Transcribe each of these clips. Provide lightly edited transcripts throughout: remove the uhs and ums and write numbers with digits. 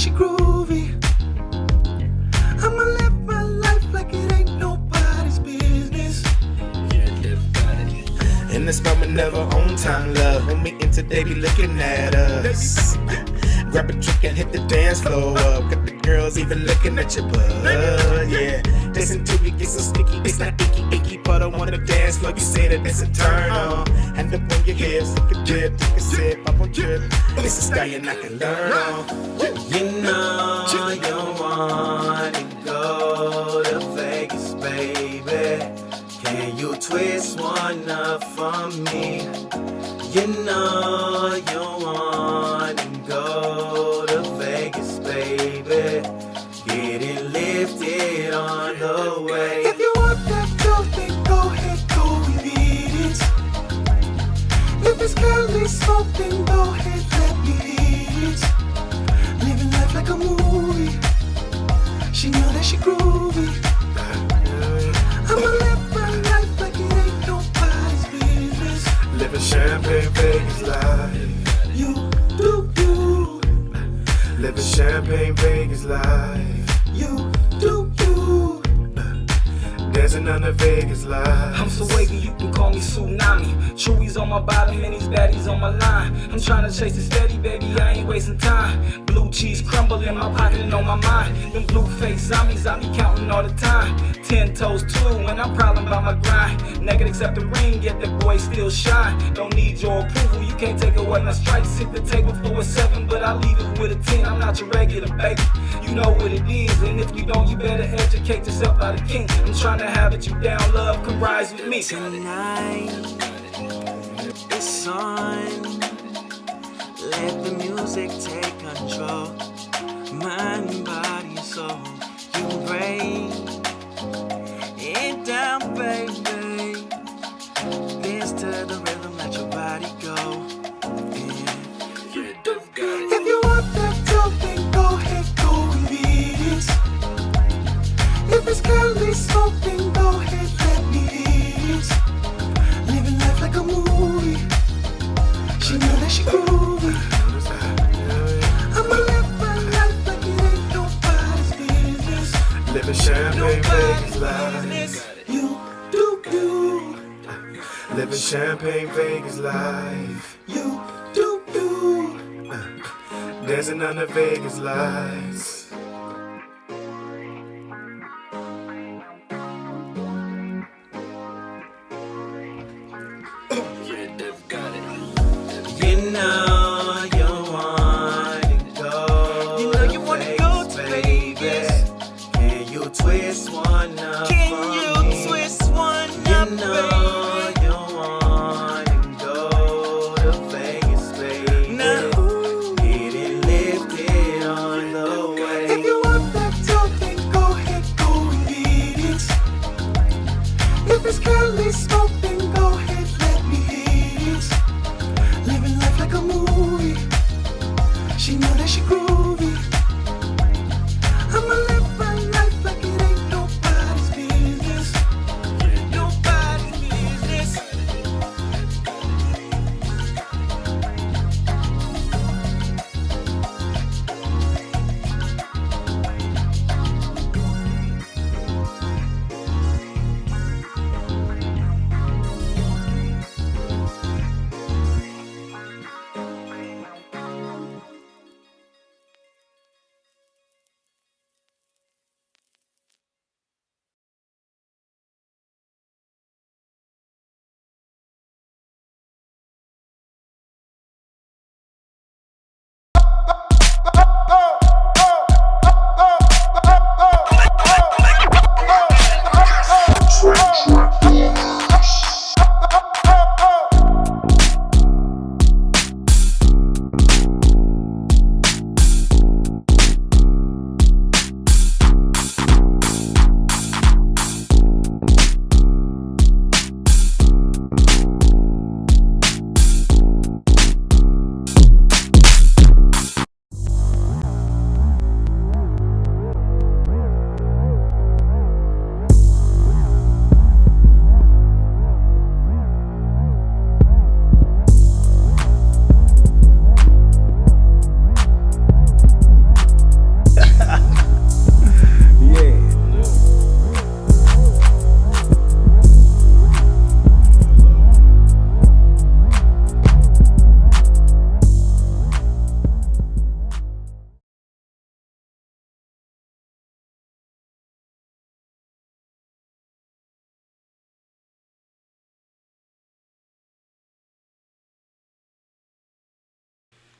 she groovy. I'ma live my life like it ain't nobody's business. In this moment, never on time, love. When we in today, be looking at us. Grab a drink and hit the dance floor up. Got the girls even looking at your butt, yeah. Dancing till we get so sticky, it's not icky, but I wanna dance floor. You say that it's a turn on. Hand up on your hips, take a dip, take a sip, pop on trip. It's a stallion I can learn on. You know you wanna go to Vegas, baby. Can you twist one up for me? You know you wanna go to Vegas, baby. Get it lifted on the way. If you want that dope, then go ahead, go and beat it. If it's Cali smoke, then go ahead, let me hit it. Living life like a movie. She know that she groovy. I'ma live my life like it ain't nobody's business. Living champagne Vegas life. You do you. Living champagne Vegas life. You do you. Dancing on the Vegas life. I'm so wavy, you can call me Tsunami. Chewy's on my bottom and these baddies on my line. I'm trying to chase it steady, baby, I ain't wasting time. Blue cheese crumble in my pocket and on my mind. Them blue face zombies, I be counting all the time. 10 toes too, when I'm prowling by my grind. Naked except the ring, yet the boy still shine. Don't need your approval, you can't take away my stripes. Hit the table for a 7, but I leave it with a 10. I'm not your regular baby, you know what it is. And if you don't, you better educate yourself by the king. I'm trying to have it you down, love, come rise with me. Tonight, it's on. Let the music take control. Mind, body, and soul. You break it down, baby. Dance to the rhythm, let your body go. If you want that dope, then go ahead, go and beat it. If it's Cali smoke, then go ahead, let me hit it. Living life like a movie. She know that she groovy. I'ma live my life like it ain't nobody's business. Living champagne Vegas life. You do you. Living champagne Vegas life. You do you. Dancing on the Vegas lights. You know you wanna go to Vegas. Can you twist one up? Can you twist one up, baby? You wanna go to Vegas, baby. Now, get it lifted on the way. If you want that dope, then go ahead, go and beat it. If it's Cali smoke, then go ahead, let me hit it. Living life like a movie. She know that she groovy. I'ma live my life like it ain't nobody's business. Nobody's business.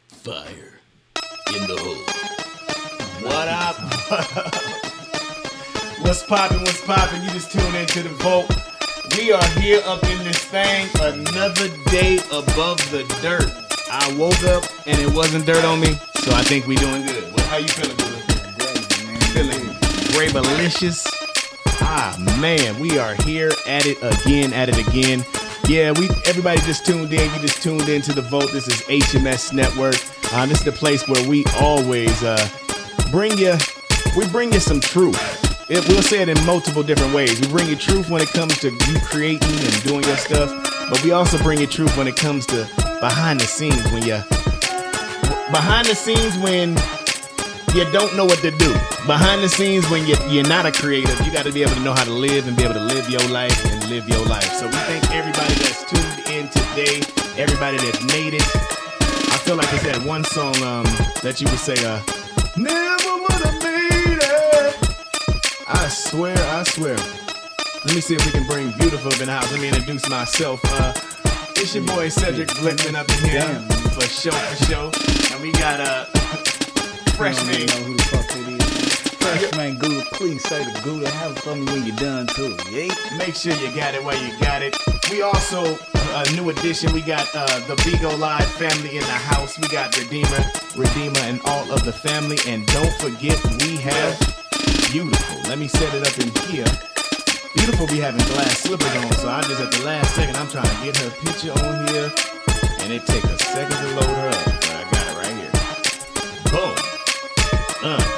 Fire in the hole. What up? What's poppin'? What's poppin'? You just tune into the vote. We are here up in this thing, another day above the dirt. I woke up and it wasn't dirt on me, so I think we doing good. Well, how you feeling, brother? Feeling grabalicious. Ah, man, we are here at it again. Yeah, everybody just tuned in. You just tuned into the vote. This is HMS Network. This is the place where we always bring you some truth. We'll say it in multiple different ways. We bring you truth when it comes to you creating and doing your stuff, but we also bring you truth when it comes to behind the scenes when you don't know what to do. Behind the scenes when you're not a creative, you got to be able to know how to live and be able to live your life and live your life. So we thank everybody that's tuned in today, everybody that made it. I feel like it's that one song that you would say, never would have made it. I swear. Let me see if we can bring Beautiful up in the house. Let me introduce myself. It's your boy Cedric Blickman up in here. For sure. And we got Freshman. You know who the fuck it is. Freshman Gouda, please say the Gouda. Have it for me when you're done too. Yeah. Make sure you got it while you got it. We also, a new addition, we got the Bigo Live Family in the house. We got Redeemer, and all of the family. And don't forget, we have Beautiful. Let me set it up in here. Beautiful be having glass slippers on, so I just at the last second, I'm trying to get her picture on here. And it takes a second to load her up. But I got it right here. Boom.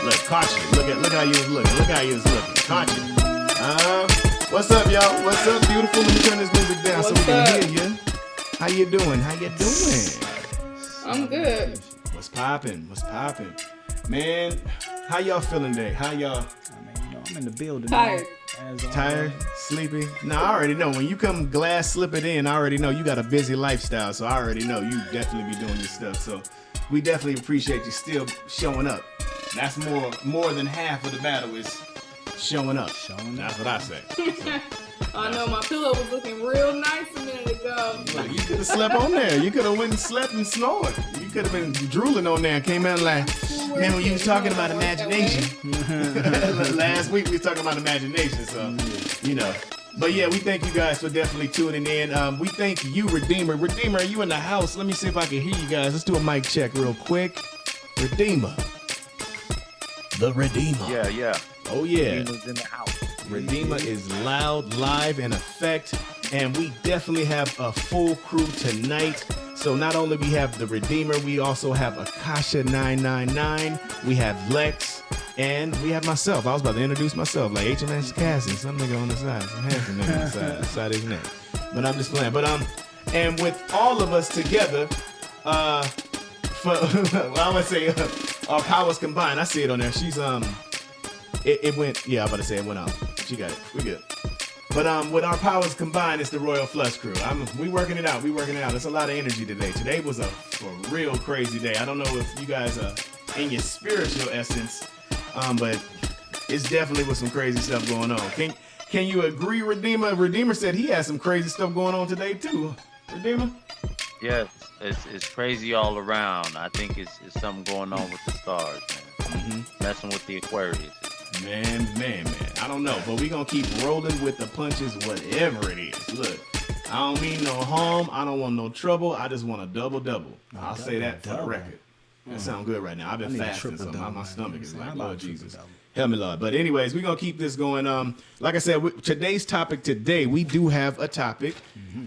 Look, caught you. Look how you was looking. Caught you. What's up, y'all? What's up, Beautiful? Let me turn this music down so we can hear you. How you doing? I'm good. What's poppin'? Man, how y'all feeling today? How y'all? I'm in the building. Tired. Tired? Sleepy? No, I already know. When you come glass slip it in, I already know you got a busy lifestyle, so I already know you definitely be doing your stuff. So we definitely appreciate you still showing up. That's more than half of the battle is showing up. That's what I say. So, I know my pillow was looking real nice a minute ago. Look, you could have slept on there. You could have went and slept and snored. You could have been drooling on there and came out like, man, when you was talking about imagination. Last week we was talking about imagination, so, you know. But yeah, we thank you guys for definitely tuning in. We thank you, Redeemer. Redeemer, are you in the house? Let me see if I can hear you guys. Let's do a mic check real quick. Redeemer. The Redeemer. Yeah. Oh, yeah. Redeemer's in the house. Redeemer is loud, live, in effect, and we definitely have a full crew tonight. So not only we have the Redeemer, we also have Akasha 999, we have Lex, and we have myself. I was about to introduce myself, like HMS Cassie, some nigga on the side, some handsome nigga on the side of his neck. But I'm just playing. But and with all of us together, I would say our powers combined. I see it on there. She's it went. Yeah, I'm about to say it went out. She got it. We good. But with our powers combined, it's the Royal Flush Crew. We working it out. It's a lot of energy today. Today was a real crazy day. I don't know if you guys are in your spiritual essence, but it's definitely with some crazy stuff going on. Can you agree, Redeemer? Redeemer said he has some crazy stuff going on today too. Redeemer? Yes, it's crazy all around. I think it's something going on with the stars, man. Messing with the Aquarius. Man. I don't know, but we gonna keep rolling with the punches, whatever it is. Look, I don't mean no harm. I don't want no trouble. I just want a double-double. I'll say that for the record. That sounds good right now. I've been fasting, so my stomach is like, Lord Jesus. Help me, Lord. But anyways, we're going to keep this going. Like I said, today's topic today, we do have a topic.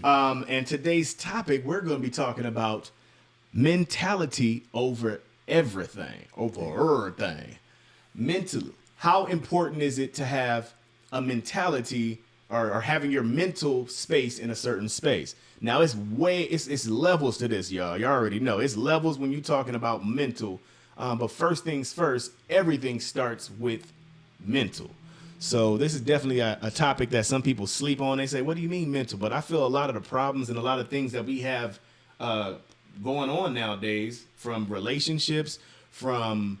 And today's topic, we're going to be talking about mentality over everything, Mental. How important is it to have a mentality or having your mental space in a certain space? Now, it's levels to this, y'all. Y'all already know. It's levels when you're talking about mental. But first things first, everything starts with mental. So this is definitely a topic that some people sleep on. They say, what do you mean mental? But I feel a lot of the problems and a lot of things that we have going on nowadays, from relationships, from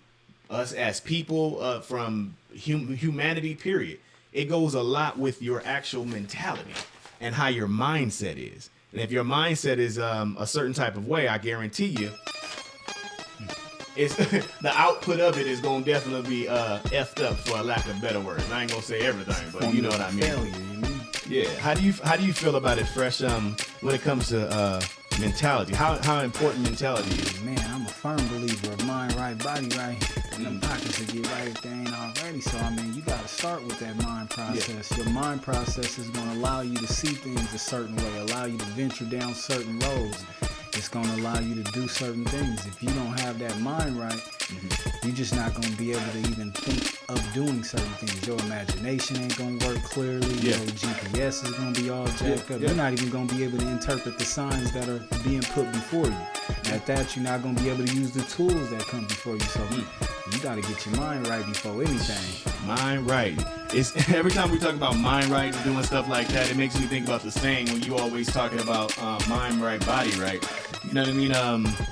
us as people, from humanity, period. It goes a lot with your actual mentality and how your mindset is. And if your mindset is a certain type of way, I guarantee you, it's the output of it is gonna definitely be effed up, for a lack of better words. I ain't gonna say everything, but you know what I mean. Failure, you mean? Yeah. How do you feel about it, Fresh? When it comes to mentality, how important mentality is? Man, I'm a firm believer of mind right, body right, and them pockets will get right if they ain't already. So, I mean, you got to start with that mind process. Your mind process is going to allow you to see things a certain way, allow you to venture down certain roads. It's going to allow you to do certain things. If you don't have that mind right, you're just not going to be able to even think of doing certain things. Your imagination ain't going to work clearly. Your GPS is going to be all jacked up. You're not even going to be able to interpret the signs that are being put before you. At that, you're not going to be able to use the tools that come before you. So you got to get your mind right before anything. Mind right. It's every time we talk about mind right and doing stuff like that, it makes me think about the saying when you always talking about mind right, body right. You know what I mean?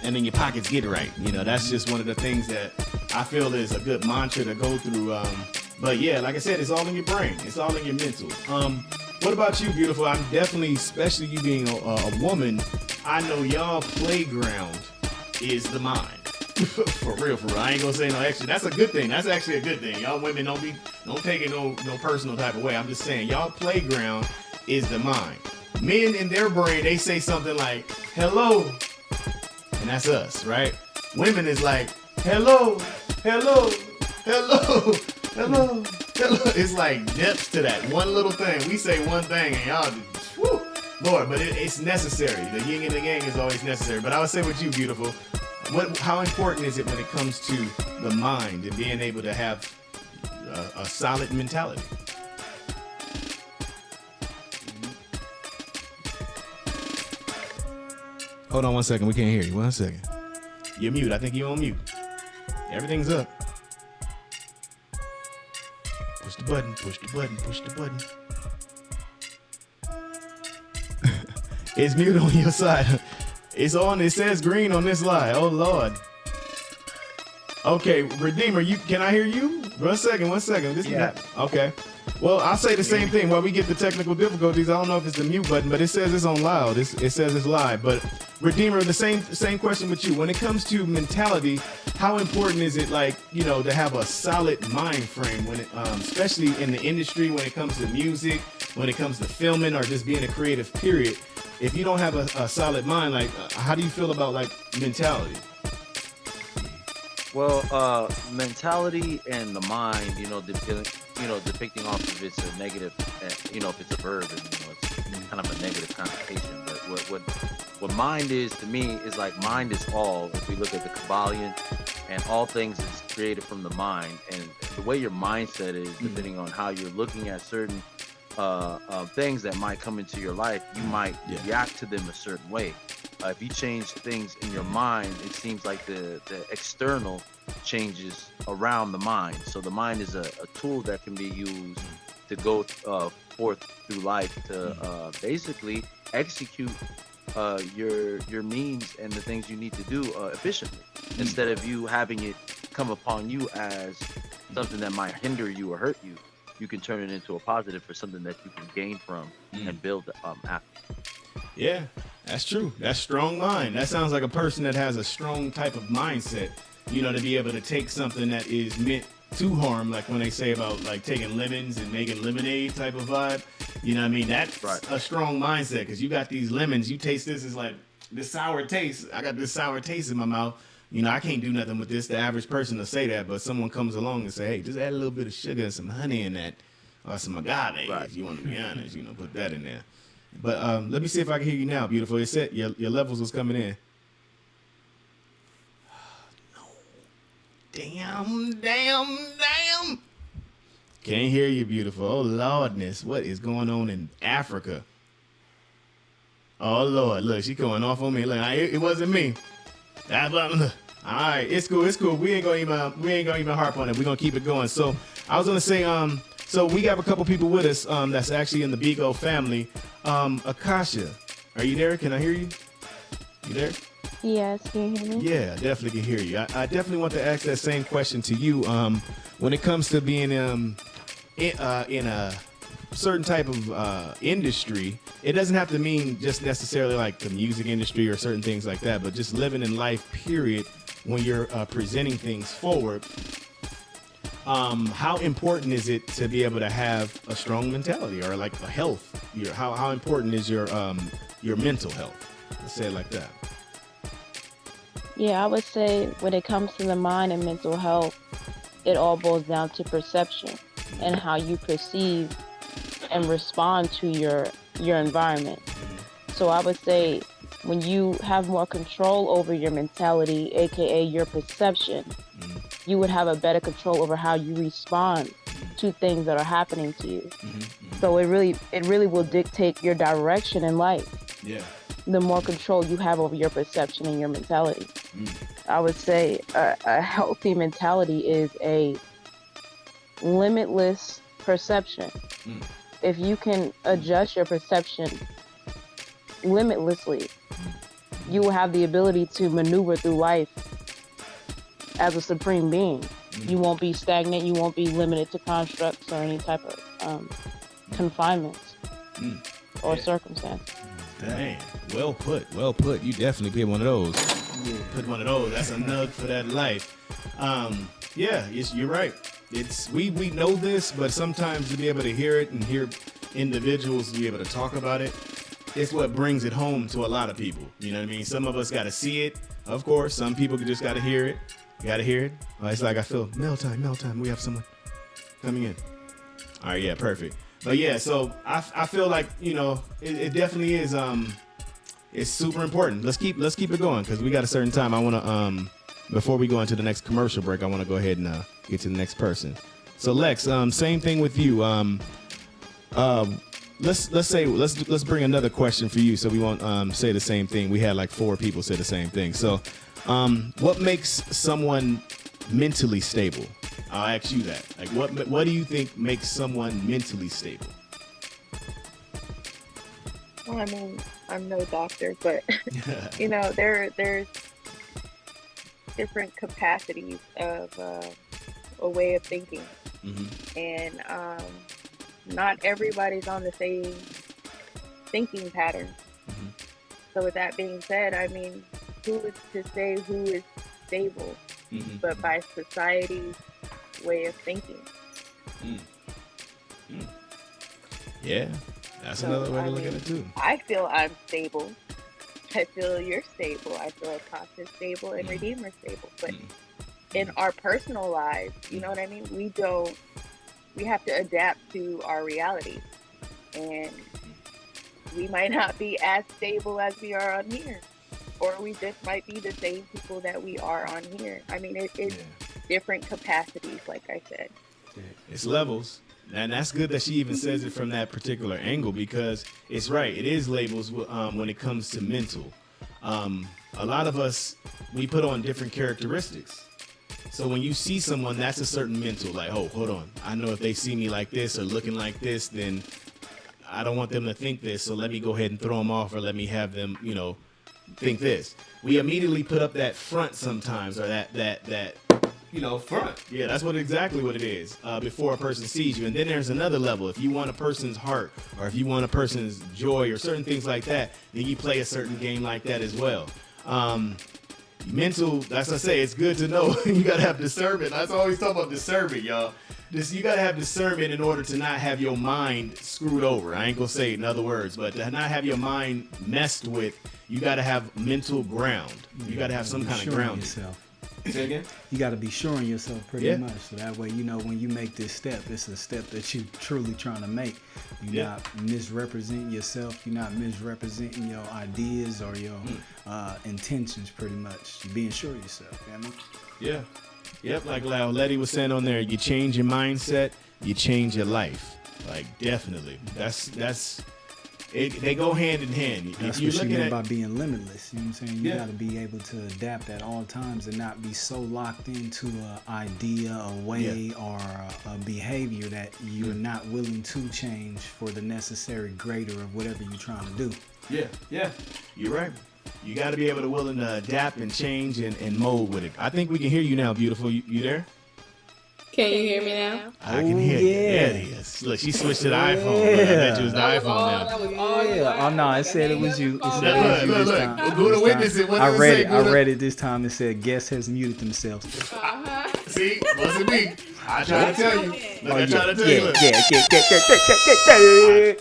And then your pockets get right. You know, that's just one of the things that I feel is a good mantra to go through. But yeah, like I said, it's all in your brain. It's all in your mental. What about you, beautiful? I'm definitely, especially you being a woman, I know y'all playground is the mind. For real. I ain't gonna say no extra. That's a good thing. That's actually a good thing. Y'all women don't take it no personal type of way. I'm just saying, y'all playground is the mind. Men in their brain, they say something like, hello. And that's us, right? Women is like, hello. It's like depths to that. One little thing. We say one thing and y'all just, whew, Lord, but it's necessary. The yin and the yang is always necessary. But I would say with you, beautiful, how important is it when it comes to the mind and being able to have a solid mentality? Hold on one second. We can't hear you. 1 second. You're mute. I think you're on mute. Everything's up. Push the button. It's mute on your side. It's on. It says green on this line. Oh, Lord. Okay, Redeemer, can I hear you? 1 second. Okay. Well, I'll say the same thing. While we get the technical difficulties, I don't know if it's the mute button, but it says it's on loud. It says it's live. But Redeemer, the same question with you. When it comes to mentality, how important is it, like, you know, to have a solid mind frame when it, especially in the industry, when it comes to music, when it comes to filming, or just being a creative period? If you don't have a solid mind, like, how do you feel about, like, mentality? Well, mentality and the mind, depicting off if it's a negative, if it's a verb, and it's kind of a negative connotation. But what mind is to me is like mind is all. If we look at the Kabbalion, and all things is created from the mind, and the way your mindset is, depending on how you're looking at certain things that might come into your life, you might react to them a certain way. If you change things in your mind, it seems like the external changes around the mind. So the mind is a tool that can be used to go forth through life to basically execute your means and the things you need to do efficiently, instead of you having it come upon you as something that might hinder you or hurt you. You can turn it into a positive for something that you can gain from and build after. Yeah, that's true. That's strong mind. That sounds like a person that has a strong type of mindset, to be able to take something that is meant to harm, like when they say about like taking lemons and making lemonade type of vibe. You know what I mean? That's a strong mindset, because you got these lemons, you taste this, is like this sour taste. I got this sour taste in my mouth. I can't do nothing with this. The average person will say that, but someone comes along and say, hey, just add a little bit of sugar and some honey in that, or some agave, if you want to be honest, put that in there. But let me see if I can hear you now, beautiful. It said your levels was coming in. No. Damn. Can't hear you, beautiful. Oh, Lordness. What is going on in Africa? Oh, Lord. Look, she going off on me. Look, it wasn't me. All right, it's cool. We ain't gonna even harp on it. We're gonna keep it going. So I was gonna say, so we have a couple people with us that's actually in the Bigo family. Akasha, are you there? Can I hear you? You there? Yes, can you hear me? Yeah, definitely can hear you. I definitely want to ask that same question to you. When it comes to being in a certain type of industry, it doesn't have to mean just necessarily like the music industry or certain things like that, but just living in life, period. when you're presenting things forward, how important is it to be able to have a strong mentality or like a health? How important is your mental health? Let's say it like that. Yeah, I would say when it comes to the mind and mental health, it all boils down to perception and how you perceive and respond to your environment. So I would say when you have more control over your mentality, aka your perception, you would have a better control over how you respond to things that are happening to you. So it really will dictate your direction in life. Yeah. The more control you have over your perception and your mentality. I would say a healthy mentality is a limitless perception. If you can adjust your perception limitlessly, you will have the ability to maneuver through life as a supreme being. You won't be stagnant, you won't be limited to constructs or any type of confinements or circumstance. Dang, well put, well put. You definitely put one of those. Put one of those. That's a nug for that life. Yeah, you're right. It's we know this, but sometimes to be able to hear it and hear individuals be able to talk about it, it's what brings it home to a lot of people. You know what I mean? Some of us got to see it, of course. Some people just got to hear it. You got to hear it. It's like I feel mail time. We have someone coming in. All right, yeah, perfect. But yeah, so I feel like, you know, it definitely is it's super important. Let's keep it going because we got a certain time. I want to before we go into the next commercial break, I want to go ahead and get to the next person. So Lex, same thing with you. Let's bring another question for you so we won't say the same thing. We had like 4 people say the same thing. So what makes someone mentally stable? I'll ask you that. Like, what do you think makes someone mentally stable? Well, I mean, I'm no doctor, but you know, there's different capacities of a way of thinking, and not everybody's on the same thinking pattern. So with that being said, I mean, who is to say who is stable, but by society's way of thinking? Yeah, that's another way to look at it too. I feel I'm stable. I feel you're stable. I feel Akasha's stable and Redeemer's stable. But in our personal lives, you know what I mean? We have to adapt to our reality. And we might not be as stable as we are on here. Or we just might be the same people that we are on here. I mean, it's different capacities, like I said. It's levels. And that's good that she even says it from that particular angle because it's right. It is labels when it comes to mental. A lot of us, we put on different characteristics. So when you see someone, that's a certain mental, like, oh, hold on. I know if they see me like this or looking like this, then I don't want them to think this. So let me go ahead and throw them off or let me have them, you know, think this. We immediately put up that front sometimes or that you know, front. Yeah, that's exactly what it is before a person sees you. And then there's another level. If you want a person's heart or if you want a person's joy or certain things like that, then you play a certain game like that as well. Mental, that's what I say, it's good to know. You got to have discernment. I always talk about discernment, y'all. You got to have discernment in order to not have your mind screwed over. I ain't going to say it in other words, but to not have your mind messed with, you got to have mental ground. You got to have some kind of ground. Say again? You got to be sure in yourself pretty much. So that way, you know, when you make this step, it's a step that you're truly trying to make. You're not misrepresenting yourself. You're not misrepresenting your ideas or your intentions pretty much. You're being sure of yourself, you know? Yeah. Yep, like Letty was saying on there, you change your mindset, you change your life. Like, definitely. They go hand in hand. That's what you mean by being limitless. You know what I'm saying? You got to be able to adapt at all times and not be so locked into an idea, a way, or a behavior that you're not willing to change for the necessary greater of whatever you're trying to do. Yeah. You're right. You got to be able to willing to adapt and change and mold with it. I think we can hear you now, beautiful. You there? Can you hear me now? I can hear you. yeah. There it is. Look, she switched to the iPhone. Look, I bet you was the iPhone now. That was all you Yeah. Oh no, it said it was you. It said it was you Look, this look, time. look. Go to witness it. What I does it read say? it. I read it this time. It said guests has muted themselves. See, wasn't me. I tried to tell you. Look, I tried to tell you. Look.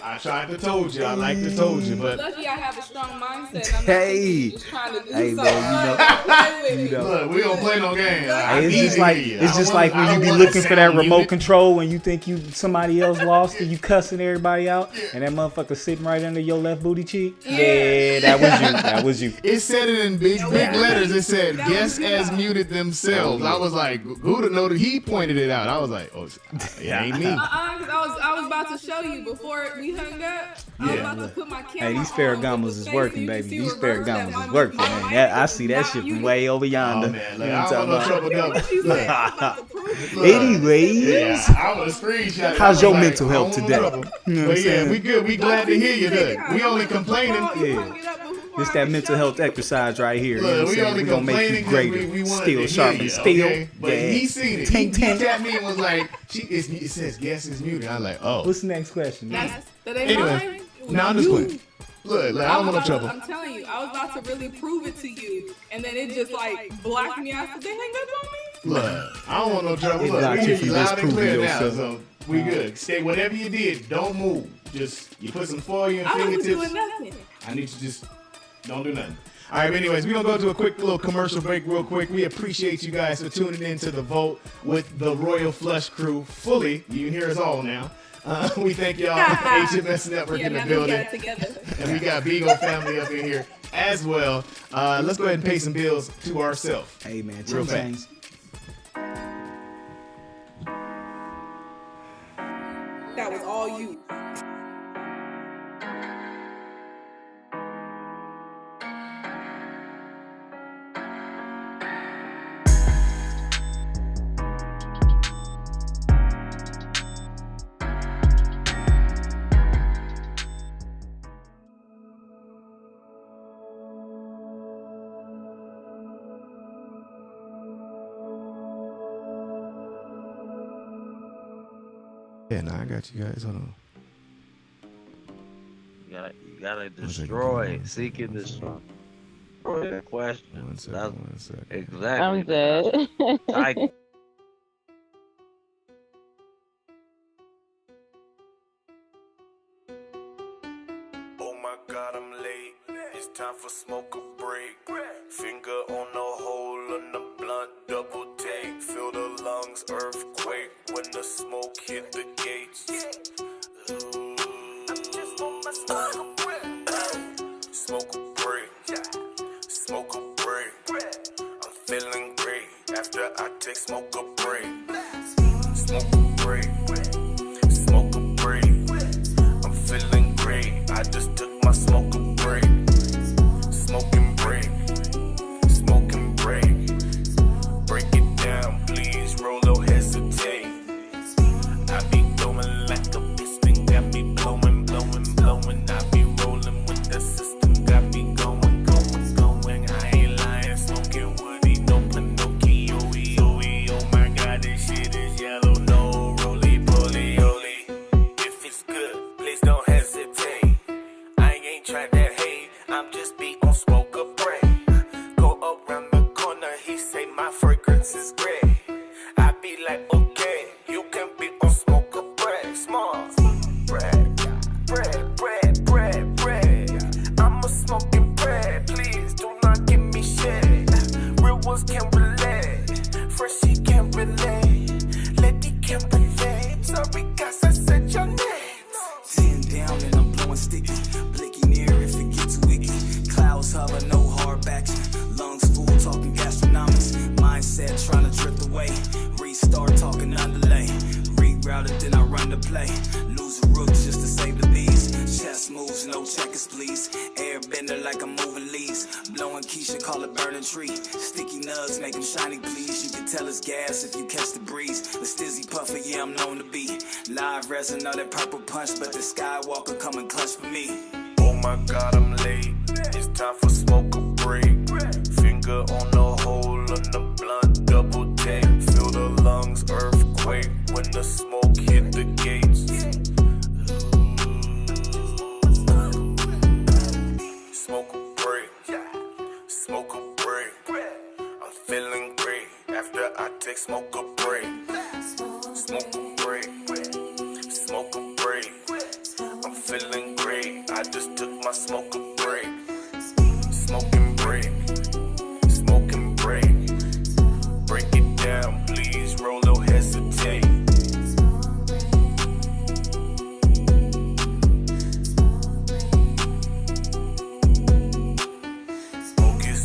I tried to told you. I like to told you, but Lucky I have a strong mindset. I'm Hey. just trying to do Hey, something. man, you know. look, we don't play no game. Hey, it's just like when you be looking for that remote control and you think somebody else lost and you cussing everybody out and that motherfucker sitting right under your left booty cheek. Yeah, that was you. That was you. It said it in big letters. It said guests as muted themselves. I was like, who to know that he pointed it out? I was like, oh, it ain't me. I was about to show you before we hung up. I was about to put my camera Hey, these on Ferragamos with is the working, face so baby. you These can see reverse that Ferragamos is one. working, man. I see that shit from way over yonder. Oh man, You look, know I what don't I'm want no talking trouble though. What you said? I'm about to prove it. Anyways, Yeah, I was screenshot. How's your mental health today? You know what I'm But yeah, saying? we good. We glad to hear you. Look, we only complaining. Yeah. It's that mental health exercise right here. You know Look, what I'm we saying? only We're gonna make you complaining greater. because we wanted Still to sharp hear and you, still. okay? But Yeah. he seen it. Tank, He tank. tapped me and was like, it says guest is muted. I'm like, oh. What's the next question? That ain't Anyway, mine. now I'm just playing. Look, I don't want no trouble. I'm telling you, I was about to really prove it to you, and then it just like blocked me out. They hang up on me. Look, I don't want no trouble. It Look, blocked we you hear from you loud and disproving clear now, yourself. so we good. Stay, whatever you did, don't move. Just, you put some foil in your I wasn't fingertips. doing nothing. I need you to just don't do nothing. All right, but anyways, we're going to go to a quick little commercial break real quick. We appreciate you guys for tuning in to The Vote with the Royal Flush crew fully. You can hear us all now. We thank y'all, HMS Network in the now we building. got it together. And we got Bigo Family up in here as well. Let's go ahead and pay some bills to ourselves. Hey man, Real two fast. things. That was all you. Yeah, no, I got you guys. Hold on. You gotta destroy, seek and destroy. The question. One second, That's one second. exactly. I'm dead. I, Oh my god, I'm late. It's time for smoke a break. Finger on the hole in the blunt, double take. Feel the lungs earthquake when the smoke hit the gates. Smoke a break. Smoke a break. I'm feeling great after I take smoke a break. Smoke a break. Smoke a break. I'm feeling great. I just took my smoke a break. Smoke and break. Smoke and break. Break it down, please. Roll, don't hesitate. I be going like a piston. Got me blowing, blowing, blowing. I be rolling with the system. Got me going, going, going. I ain't lying. Smoking woody, no Pinocchio. Oh my god, this shit is yellow. No roly poly, oly. If it's good, please don't hesitate. I ain't trying to hate. I'm just be on smoke a break. Go around the corner, he say my fragrance is great. I be like, okay, you can be on smoke a break. Small bread, bread, bread, bread, bread. I'm a smoking bread, please do not give me shit. Real ones can't relate, freshie can't relate, lady can't relate. Sorry guys, I said your name. 10 down and I'm blowing sticky. Blicky near if it gets too icky. Clouds hover, no hard backing. Lungs full, talking gastronomics. Mindset trying to drift away. Restart talking underlay. Rerouted, then I run the play. Lose a rook just to save the bees. Chess moves, no checkers, please. Airbender like I'm moving leaves. Blowing Keisha, call it burning tree. Sticky nugs, make them shiny, please. You can tell it's gas if you catch the breeze. The stizzy puffer, yeah, I'm known to be. Live resin, all that purple punch, but the Skywalker coming clutch for me. Oh my god, I'm late. It's time for smoke a break. Finger on the hole in the blunt, double take. Feel the lungs earthquake feeling great after I take smoke a break. Smoke a break. Smoke a break. I'm feeling great. I just took my smoke a break. Smoke and break. Smoke and break. Break it down, please. Roll, no hesitate.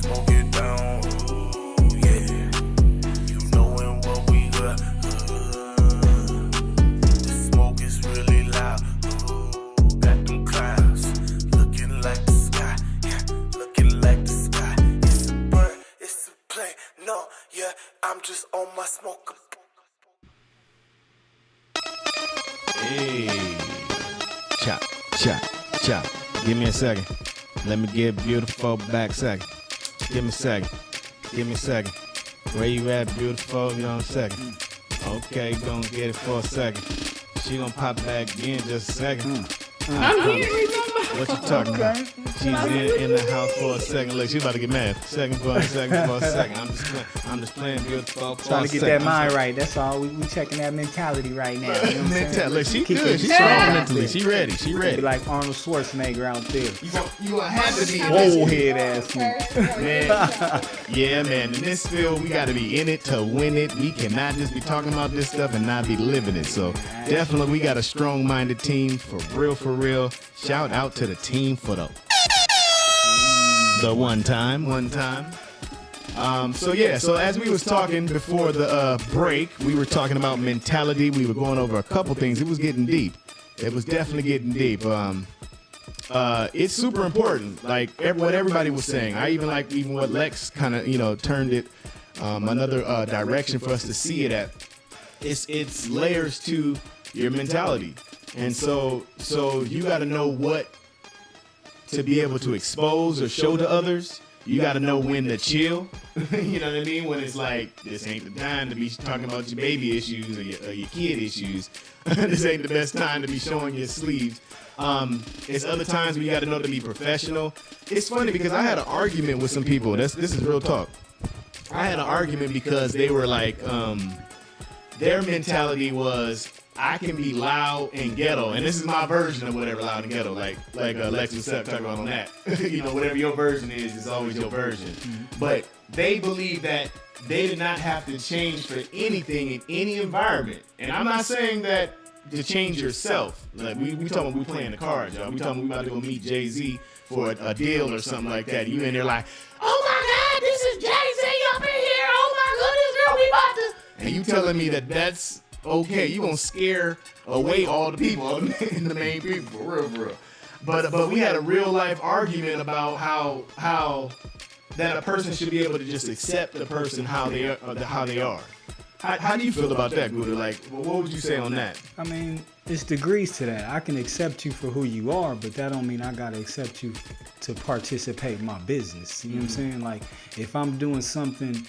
Smoke it down, ooh, yeah. You knowin' what we got. The smoke is really loud. Ooh, got them clouds looking like the sky. Yeah, looking like the sky. It's a bird, it's a plane. No, yeah, I'm just on my smoke. Hey, chop, chop, chop. Give me a second. Let me get beautiful back a second. Give me a second. Give me a second. Where you at, beautiful? You know, a second. Okay, gonna get it for a second. She gonna pop back in just a second. I'm here. What you talking about? She's in the house for a second. Look, she's about to get mad. Second for a second for a second. I'm just playing beautiful for Trying a to get second. that mind right. That's all. We checking that mentality right now. You know what I'm saying? Look, she Keep good. it She's strong strong. mentally. She ready. She Be ready. like Arnold Schwarzenegger out there. You gonna have to be in this. Old head ass man. Yeah, man. In this field, we got to be in it to win it. We cannot just be talking about this stuff and not be living it. So definitely, we got a strong-minded team for real, for real. Shout out to the team for the one time. So as we was talking before the break, we were talking about mentality. We were going over a couple things. It was getting deep. It was definitely getting deep. It's super important. Like what everybody was saying. I even like what Lex kind of turned it another direction for us to see it at. It's layers to your mentality, and so you got to know what to be able to expose or show to others. You got to know when to chill. You know what I mean? When it's like, this ain't the time to be talking about your baby issues or your kid issues. This ain't the best time to be showing your sleeves. It's other times we got to know to be professional. It's funny because I had an argument with some people. This is real talk. I had an argument because they were like, their mentality was, I can be loud and ghetto, and this is my version of whatever loud and ghetto, like Lex was talking about on that. Whatever your version is always your version. But they believe that they did not have to change for anything in any environment. And I'm not saying that to change yourself. Like we talking about we playing the cards, y'all. We talking we about to go meet Jay-Z for a deal or something like that. You in there like, oh my God, this is Jay-Z up in here. Oh my goodness, girl, we about to. And you telling me that that's okay, you gonna scare away all the people, the main people, for real. But we had a real life argument about how that a person should be able to just accept the person how they are. How do you feel about that, Gouda? Like, what would you say on that? I mean, it's degrees to that. I can accept you for who you are, but that don't mean I gotta accept you to participate in my business. You know what I'm saying? Like, if I'm doing something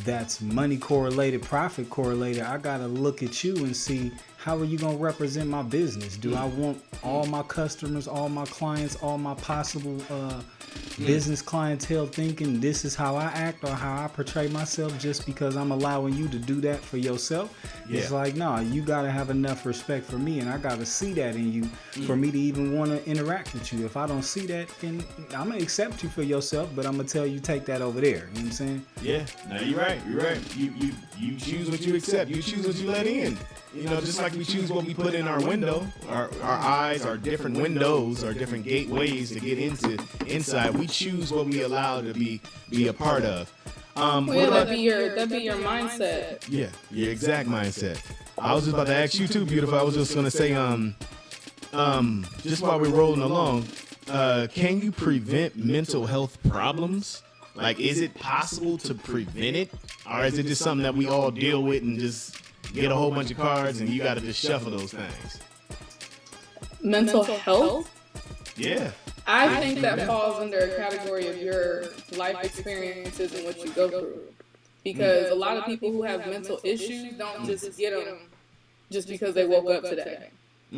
that's money correlated, profit correlated, I gotta look at you and see, how are you gonna represent my business? Do I want all my customers, all my clients, all my possible business clientele thinking this is how I act or how I portray myself just because I'm allowing you to do that for yourself? Yeah. It's like, no, you gotta have enough respect for me, and I gotta see that in you for me to even want to interact with you. If I don't see that, then I'm gonna accept you for yourself, but I'm gonna tell you take that over there. You know what I'm saying? Yeah, no, you're right. You choose what you accept. You choose what you let in. Just like we choose what we put in our window, our eyes, our different windows, our different gateways to get inside. We choose what we allow to be a part of. That'd be your mindset. Yeah, your exact mindset. I was just about to ask you too, beautiful. I was just gonna say, just while we're rolling along, can you prevent mental health problems? Like, is it possible to prevent it, or is it just something that we all deal with and just get a whole bunch of cards and you got to just shuffle those things? Mental health? Yeah. I think that falls under a category of your life experiences and what you go through. Because a lot of people who have mental issues don't just get them just because they woke up today.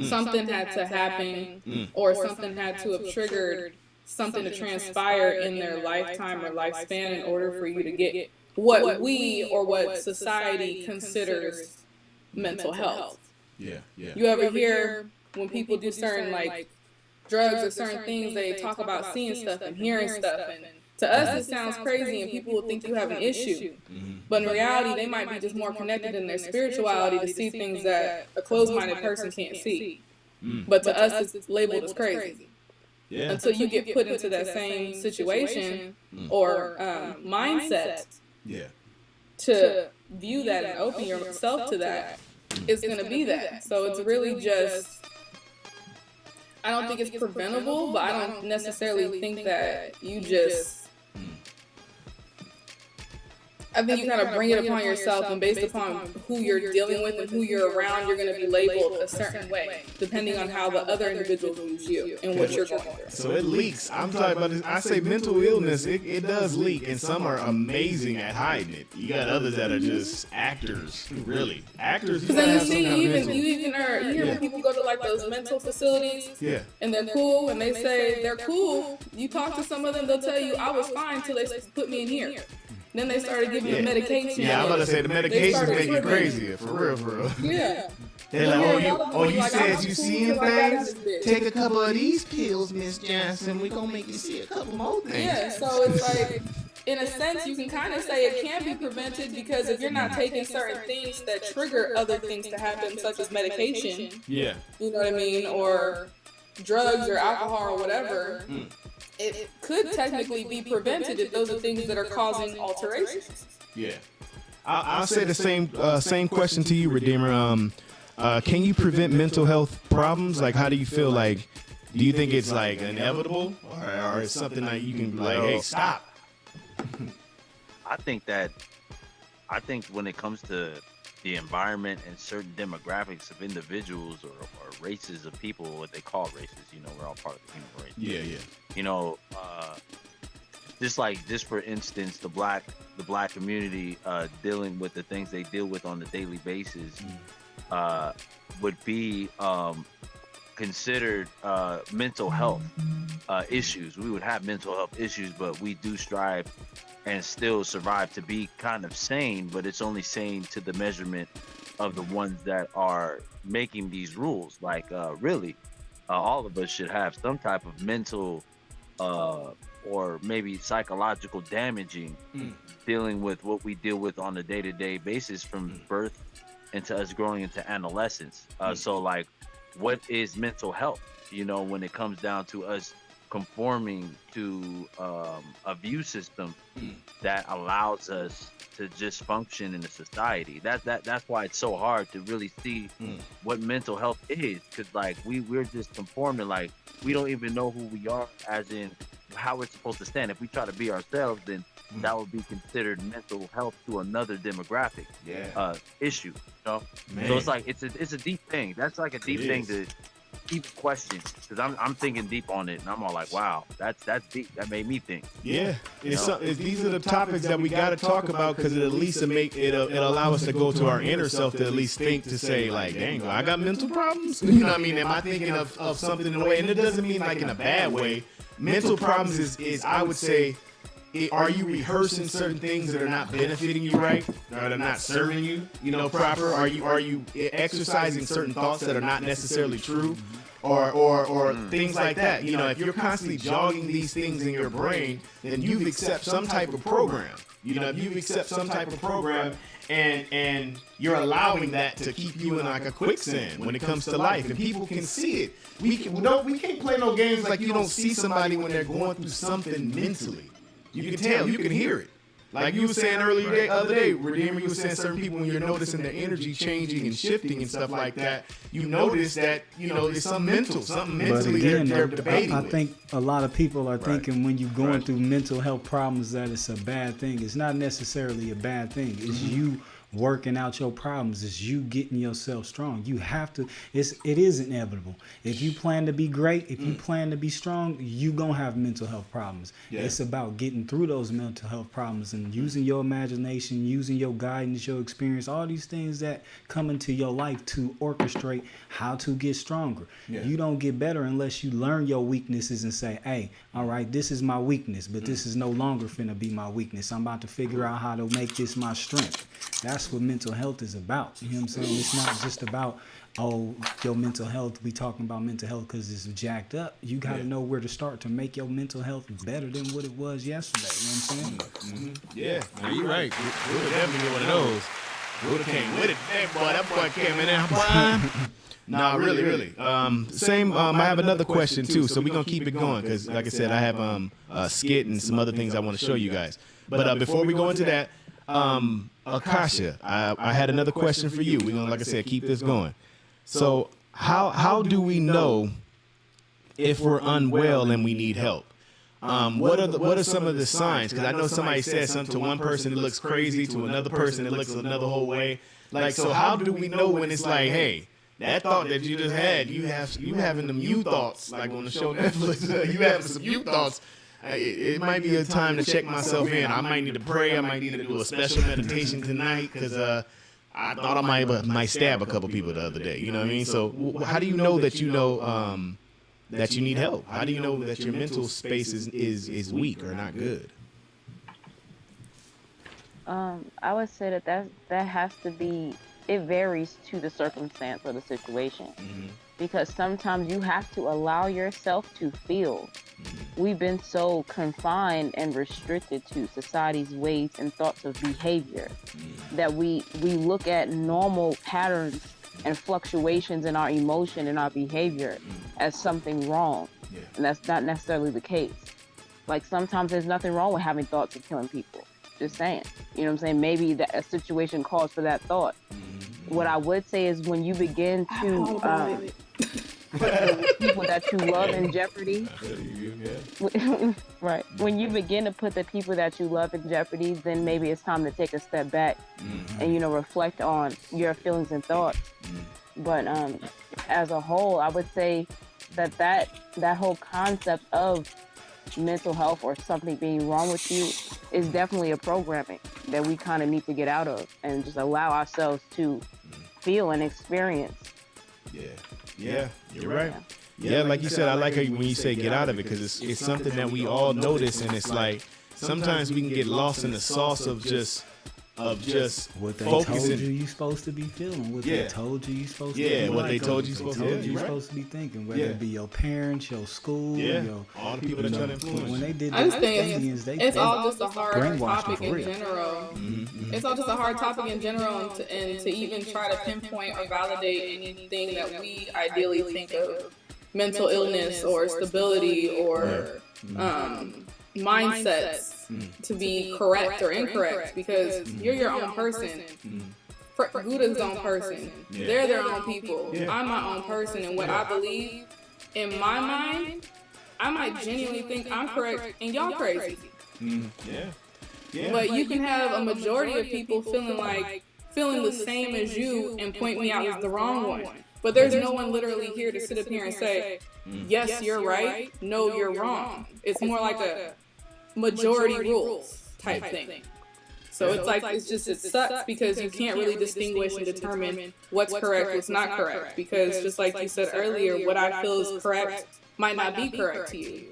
Something had to happen, or something had to have triggered something to transpire in their lifetime or lifespan in order for you to get what we or what society considers mental health. Yeah. You ever hear when people do certain like drugs or certain things, they talk about seeing stuff and hearing stuff, and to us it sounds crazy and people will think you have an issue. But in reality, they might be just more connected in their spirituality to see things that a closed-minded person can't see. But to us, it's labeled as crazy. Yeah. Until you get put into that same situation or mindset to view that and open yourself to that, it's going to be that. So it's really just, I don't think it's preventable, but I don't necessarily think that you just, I think you kind of bring it upon yourself, and based upon who you're dealing with and who you're around, you're going to be labeled a certain way, depending on how the other individuals use you and what you're going through. So it leaks. I'm talking about this. I say mental illness, it does leak, and some are amazing at hiding it. You got others that are just actors, really. Actors. Because then you see, you hear when people go to like those mental facilities, and they're cool, and they say they're cool. You talk to some of them, they'll tell you, I was fine till they put me in here. Then they started giving me medication. Yeah, I'm about to say the medications make you crazy. For real. Yeah. They're like, you said you seeing things? Take a couple of these pills, Miss Johnson. We gonna make you see a couple more things. Yeah, so it's like, in a sense, you can kind of say it can be prevented, because if you're not taking certain things that trigger other things to happen, such as medication, you know what I mean, or drugs or alcohol or whatever, it could technically be prevented if those are things that are causing alterations. Yeah. I'll say the same question to you, Redeemer. Can you prevent mental health problems? Like, how do you feel? Like, do you think it's like inevitable, or it's something that you can be like, hey, stop? I think when it comes to the environment and certain demographics of individuals or races of people, what they call races, we're all part of the human race. Just for instance, the black community dealing with the things they deal with on a daily basis would be considered mental health issues. We would have mental health issues, but we do strive and still survive to be kind of sane, but it's only sane to the measurement of the ones that are making these rules. Like, really, all of us should have some type of mental or maybe psychological damaging dealing with what we deal with on a day-to-day basis from birth into us growing into adolescence. So, like, what is mental health, when it comes down to us conforming to a view system that allows us to just function in a society. That's why it's so hard to really see what mental health is, because like we're just conforming, like we don't even know who we are, as in how we're supposed to stand. If we try to be ourselves, then that would be considered mental health to another demographic issue. So it's like it's a deep thing. That's like a deep thing to keep questioning, because I'm thinking deep on it, and I'm all like, wow, that's deep. That made me think. Yeah, these are the topics that we got to talk about, because it at least it'll allow us to go to our inner self to at least think, to say like, dang, I got mental problems. You know what I mean? Am I thinking of something in a way? And it doesn't mean like in a bad way. Mental problems is I would say, are you rehearsing certain things that are not benefiting you right, or that are not serving you, proper? Are you exercising certain thoughts that are not necessarily true, or things like that? If you're constantly jogging these things in your brain, then you've accept some type of program. If you've accept some type of program, and you're allowing that to keep you in like a quicksand when it comes to life, and people can see it. We can't play no games like you don't see somebody when they're going through something mentally. You can tell, you can hear it. Like you were saying the other day, Redeemer, you were saying certain people, when you're noticing their energy changing and shifting and stuff like that, you notice that, it's something mentally they're debating I think a lot of people are thinking when you're going through mental health problems that it's a bad thing. It's not necessarily a bad thing. It's you working out your problems. It's you getting yourself strong. You have to. It is inevitable. If you plan to be great, if you plan to be strong, you gonna have mental health problems. Yeah. It's about getting through those mental health problems and using your imagination, using your guidance, your experience, all these things that come into your life to orchestrate how to get stronger. Yeah. You don't get better unless you learn your weaknesses and say, hey, all right, this is my weakness, but this is no longer finna be my weakness. I'm about to figure out how to make this my strength. That's what mental health is about. You know what I'm saying? It's not just about, oh, your mental health. We talking about mental health because it's jacked up. You got to know where to start to make your mental health better than what it was yesterday. You know what I'm saying? Yeah, no, you're right. Would have definitely one of those. Would have came with it. That boy came in there. Boy. Nah, really. Same. I have another question too, so we're gonna keep it going because, like I said, I have a skit and some other things I want to show you guys. But before we go into that, Akasha, I had another question for you. We're gonna, like I said, keep this going. So, how do we know if we're unwell and we need help? What are some of the signs? Because I know somebody said something to one person it looks crazy, to another person it looks another whole way. Like, so how do we know when it's like, hey, that thought that you just had, you having them you thoughts, like on the show Netflix, you having some you thoughts. It might be a time to check myself in. I might need to pray. I might need to do a special meditation tonight because I thought I might stab a couple people the other day. You know what I mean? So how do you know that you know that you need help? How do you know that your mental space is weak or not good? I would say that has to be. It varies to the circumstance or the situation, because sometimes you have to allow yourself to feel. We've been so confined and restricted to society's ways and thoughts of behavior that we look at normal patterns and fluctuations in our emotion and our behavior as something wrong. And that's not necessarily the case. Like, sometimes there's nothing wrong with having thoughts of killing people. Just saying. You know what I'm saying? Maybe that a situation calls for that thought. What I would say is when you begin to put people that you love in jeopardy, right? When you begin to put the people that you love in jeopardy, then maybe it's time to take a step back and, reflect on your feelings and thoughts. But as a whole, I would say that whole concept of mental health or something being wrong with you is definitely a programming that we kind of need to get out of and just allow ourselves to feel and experience. Yeah, you're right. Yeah, like you said, I like how when you say get out of it, because it's something that we all notice, and it's like sometimes we can get lost in the sauce of just what they focusing. told you supposed to be feeling, what they told you supposed to be what thinking, they told you supposed to be supposed to be thinking, whether it be your parents, your school, all the people that try to influence. When they did I just the think aliens, it's all just a hard brainwashed topic for in real. general. It's all just a hard topic in general, and to even try to pinpoint or validate anything that we ideally think of mental illness or stability or mindsets to be correct or incorrect, because you're your own person. Buddha's own person. They're their own people. I'm my own person, and what I believe in my mind, I might genuinely think I'm correct and y'all crazy. But you can have a majority of people feeling the same as you and point me out as the wrong one. But there's no one literally here to sit up here and say, yes, you're right, no, you're wrong. It's more like a majority rules type thing. So it's like, it sucks because you can't really distinguish and determine what's correct, what's not correct. Because just like you said earlier, what I feel is correct might not be correct to you.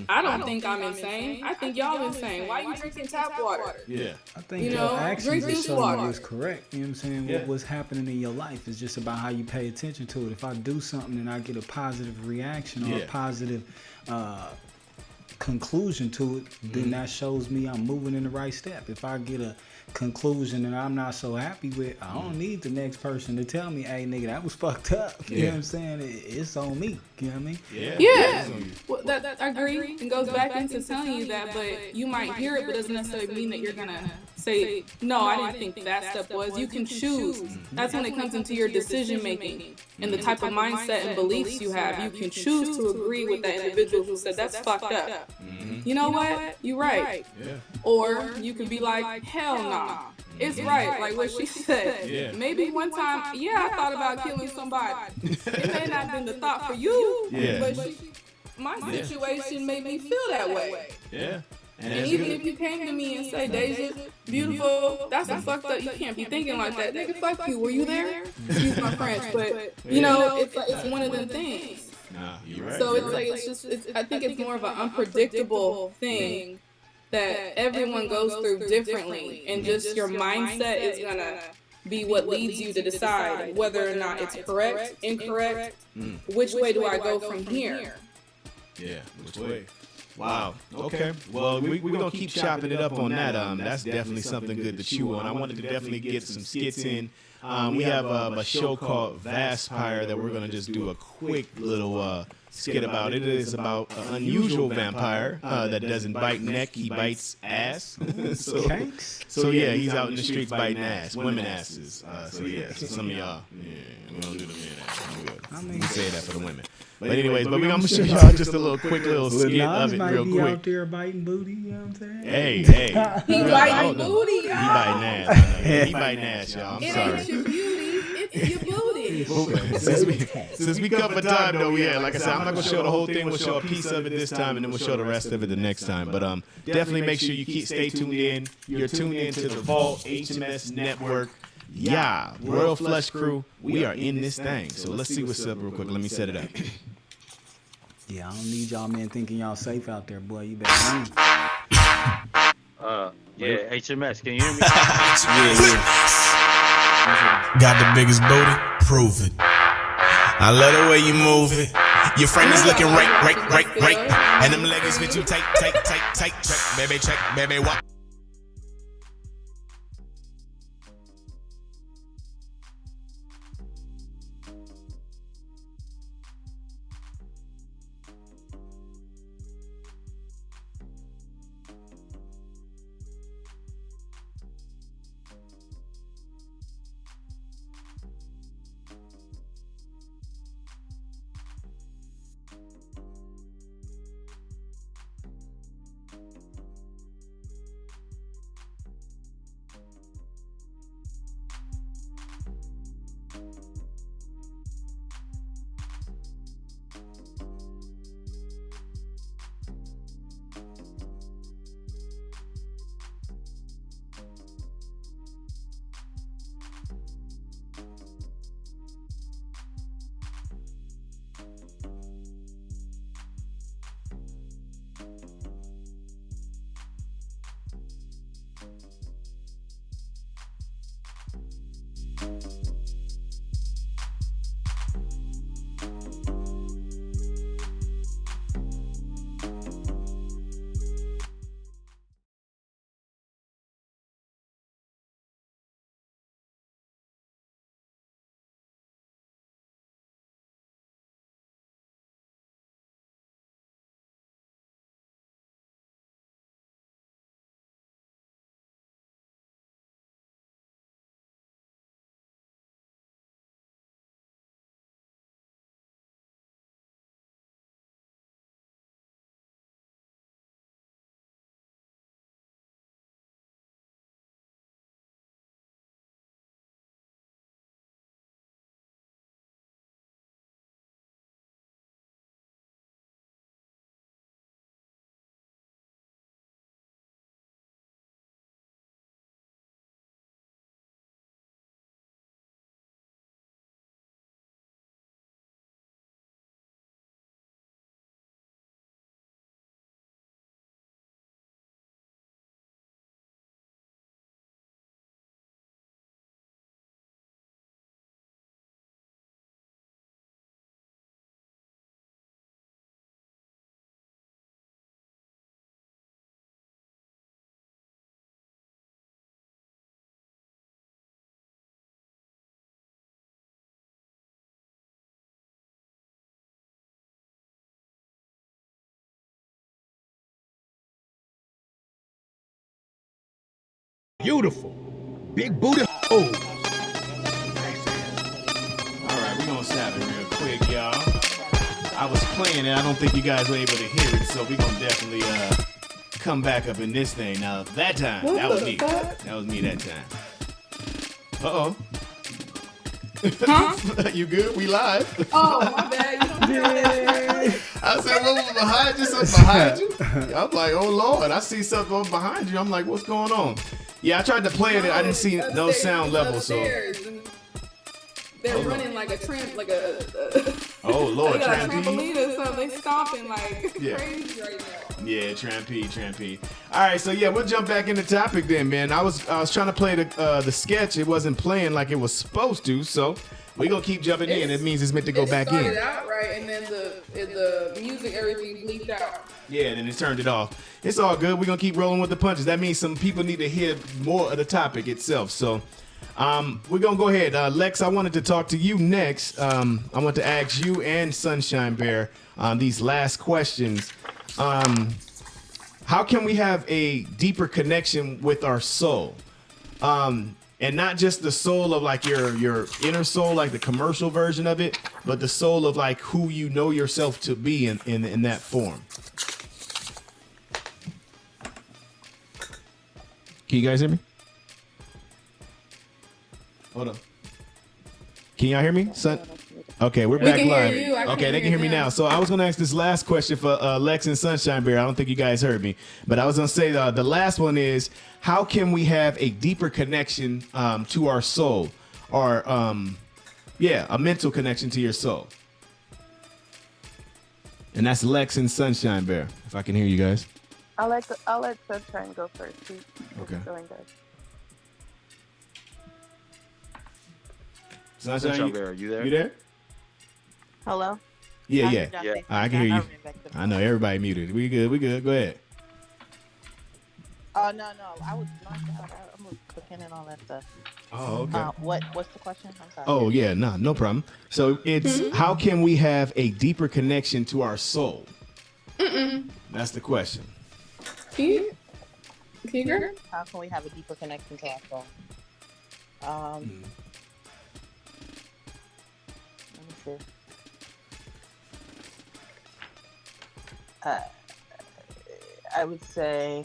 I don't think I'm insane. I think y'all insane. Why are you drinking tap water? I think your actions are showing what's correct. You know what I'm saying? What's happening in your life is just about how you pay attention to it. If I do something and I get a positive reaction or a positive conclusion to it, then that shows me I'm moving in the right step. If I get a conclusion that I'm not so happy with, I don't need the next person to tell me, hey nigga, that was fucked up. You know what I'm saying? It's on me. You know what I mean? Yeah. Well, I agree. It goes back into telling you that, but you might hear it, but it doesn't necessarily mean that you're gonna say, no, I didn't think that step was. You can choose. That's when it comes into your decision making and the type of mindset and beliefs you have. You can choose to agree with that individual who said that's fucked up. You know what? You're right. Or you could be like, hell nah. it's right, like what she said. Yeah. Maybe one time, I thought about killing somebody. It may not have been the thought for you, but my situation made me feel that way. Yeah. And even if you came to me and say, Deja, beautiful, that's a fucked up. You can't be thinking like that. Nigga, fuck you. Were you there? Excuse my French, but you know, it's like, it's one of them things. Nah, you're right. So it's like I think it's more of an unpredictable thing that everyone goes through differently, and just your mindset is gonna be what leads you to decide whether or not it's correct, incorrect, which way do I go from here? Yeah, which way? Wow. Okay. Well, we're going to keep chopping it up on that. That's definitely something good to chew on. I wanted to definitely get some skits in. We have a show called Vaspire that we're going to just do a quick little skit about. It is about an unusual vampire that doesn't bite neck, he bites ass. so yeah, he's out in the streets biting ass, women asses. So some of y'all, we don't do the men ass. I'm good. We say that for the women. But anyways, I'm gonna show y'all just a quick little skit of it real quick. Out there biting booty, you know what I'm saying? Hey. He biting booty, y'all. He biting ass. He biting ass, y'all. I'm sorry. It ain't your beauty, it's your booty. Since we cover time though, like I said, I'm not gonna show the whole thing. We'll show a piece of it this time, and then we'll show the rest of it the next time. But definitely make sure you stay tuned in. You're tuned in to the Vault HMS Network. Yeah, Royal Flush Crew, we are in this thing. So let's see what's up real quick. Let me set it up. Yeah, I don't need y'all men thinking y'all safe out there, boy. You better leave. Yeah, HMS, can you hear me? Got the biggest booty? Prove it. I love the way you move it. Your frame is looking right. And them leggings fit you tight. Check, baby, what? Beautiful. Big booty. Oh. Alright, we're gonna stop it real quick, y'all. I was playing it. I don't think you guys were able to hear it, so we're gonna definitely come back up in this thing. Now that time, that was me. That was me that time. Uh-oh. Huh? You good? We live. Oh, my bad. You don't hear that. I said, what was behind you? Something behind you? I'm like, oh, Lord. I see something behind you. I'm like, what's going on? Yeah, I tried to play it. I didn't see no Upstairs, sound level, so. upstairs, and they're running like a tramp, like a Oh, Lord, they got a trampede. trampoline or something. They stomping like Yeah. crazy right now. Yeah, trampede. All right, so yeah, we'll jump back into topic then, man. I was trying to play the sketch. It wasn't playing like it was supposed to, so we're gonna keep jumping in. It means it's meant to go back It started in. out right, and then the music, everything bleeped out. Yeah, and then it turned it off. It's all good. We're gonna keep rolling with the punches. That means some people need to hear more of the topic itself. So we're gonna go ahead. Lex, I wanted to talk to you next. I want to ask you and Sunshine Bear these last questions. How can we have a deeper connection with our soul? And not just the soul of like your inner soul, like the commercial version of it, but the soul of like who you know yourself to be in that form. Can you guys hear me? Hold on. Can y'all hear me? Son? Okay, we're back can hear live. you. I can Okay, they hear can hear me you now. now. So I was gonna ask this last question for Lex and Sunshine Bear. I don't think you guys heard me, but I was gonna say the last one is, how can we have a deeper connection to our soul, or a mental connection to your soul? And that's Lex and Sunshine Bear. If I can hear you guys. I'll let Sunshine go first. He's Okay. going good. Sunshine, Bear, are you there? You there? Hello? Yeah. Yeah. I can hear you. I know everybody muted. We good. Go ahead. Oh no, I was knocked out. I'm cooking and all that stuff. Oh, okay. What's the question? I'm sorry. Oh yeah, no problem. So it's how can we have a deeper connection to our soul? That's the question. Can you hear? How can we have a deeper connection to our soul? Let me see. I would say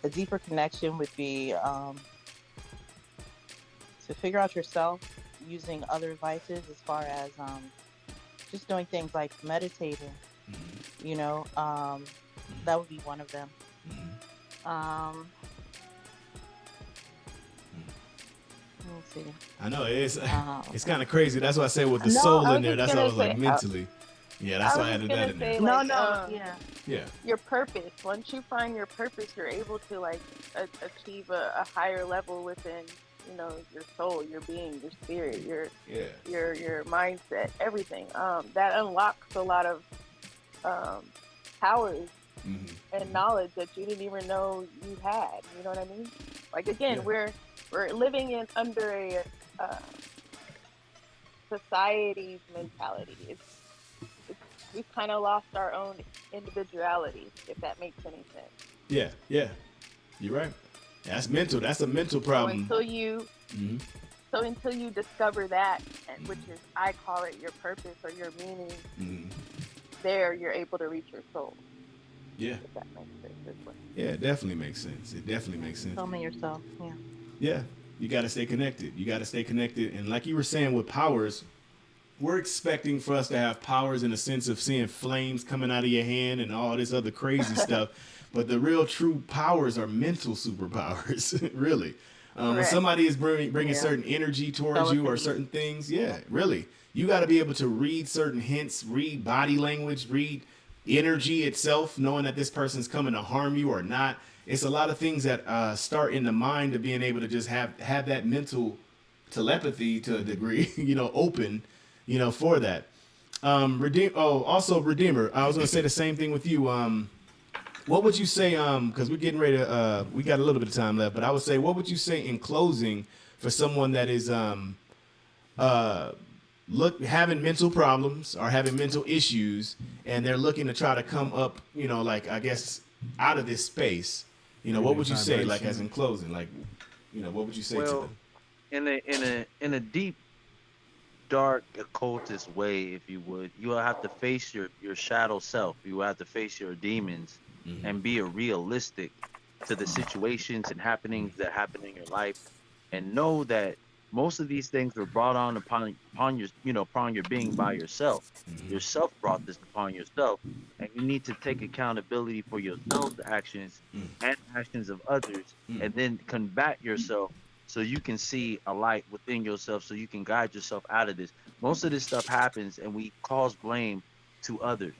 a deeper connection would be to figure out yourself using other devices, as far as just doing things like meditating. You know, that would be one of them. Let me see. I know it's kind of crazy. That's why I say with the soul in there. That's why I was like mentally. Yeah, that's why I added that in there. Yeah. Your purpose. Once you find your purpose, you're able to like achieve a higher level within, you know, your soul, your being, your spirit, your mindset, everything. That unlocks a lot of powers and knowledge that you didn't even know you had. You know what I mean? Like again, we're living under a society's mentality. We've kind of lost our own individuality, if that makes any sense. Yeah. You're right. That's mental. That's a mental problem. So until you discover that, and which is, I call it your purpose or your meaning, there you're able to reach your soul. Yeah. If that makes sense. Yeah, it definitely makes sense. It definitely makes sense. Tell me yourself. Yeah. Yeah. You got to stay connected. And like you were saying with powers, we're expecting for us to have powers in the sense of seeing flames coming out of your hand and all this other crazy stuff. But the real true powers are mental superpowers, really. When somebody is bringing certain energy towards you or certain things, really. You got to be able to read certain hints, read body language, read energy itself, knowing that this person's coming to harm you or not. It's a lot of things that start in the mind of being able to just have that mental telepathy to a degree, open, for that. Redeemer, I was going to say the same thing with you. What would you say, because we're getting ready to, we got a little bit of time left, but I would say, what would you say in closing for someone that is having mental problems or having mental issues, and they're looking to try to come up, I guess, out of this space? What would you say, like, as in closing? Like, what would you say to them? In a deep, dark, occultist way, if you would, you will have to face your shadow self. You will have to face your demons and be a realistic to the situations and happenings that happen in your life, and know that most of these things were brought on upon your, upon your being by yourself. Yourself brought this upon yourself, and you need to take accountability for yourself's actions and actions of others, and then combat yourself so you can see a light within yourself, so you can guide yourself out of this. Most of this stuff happens, and we cause blame to others,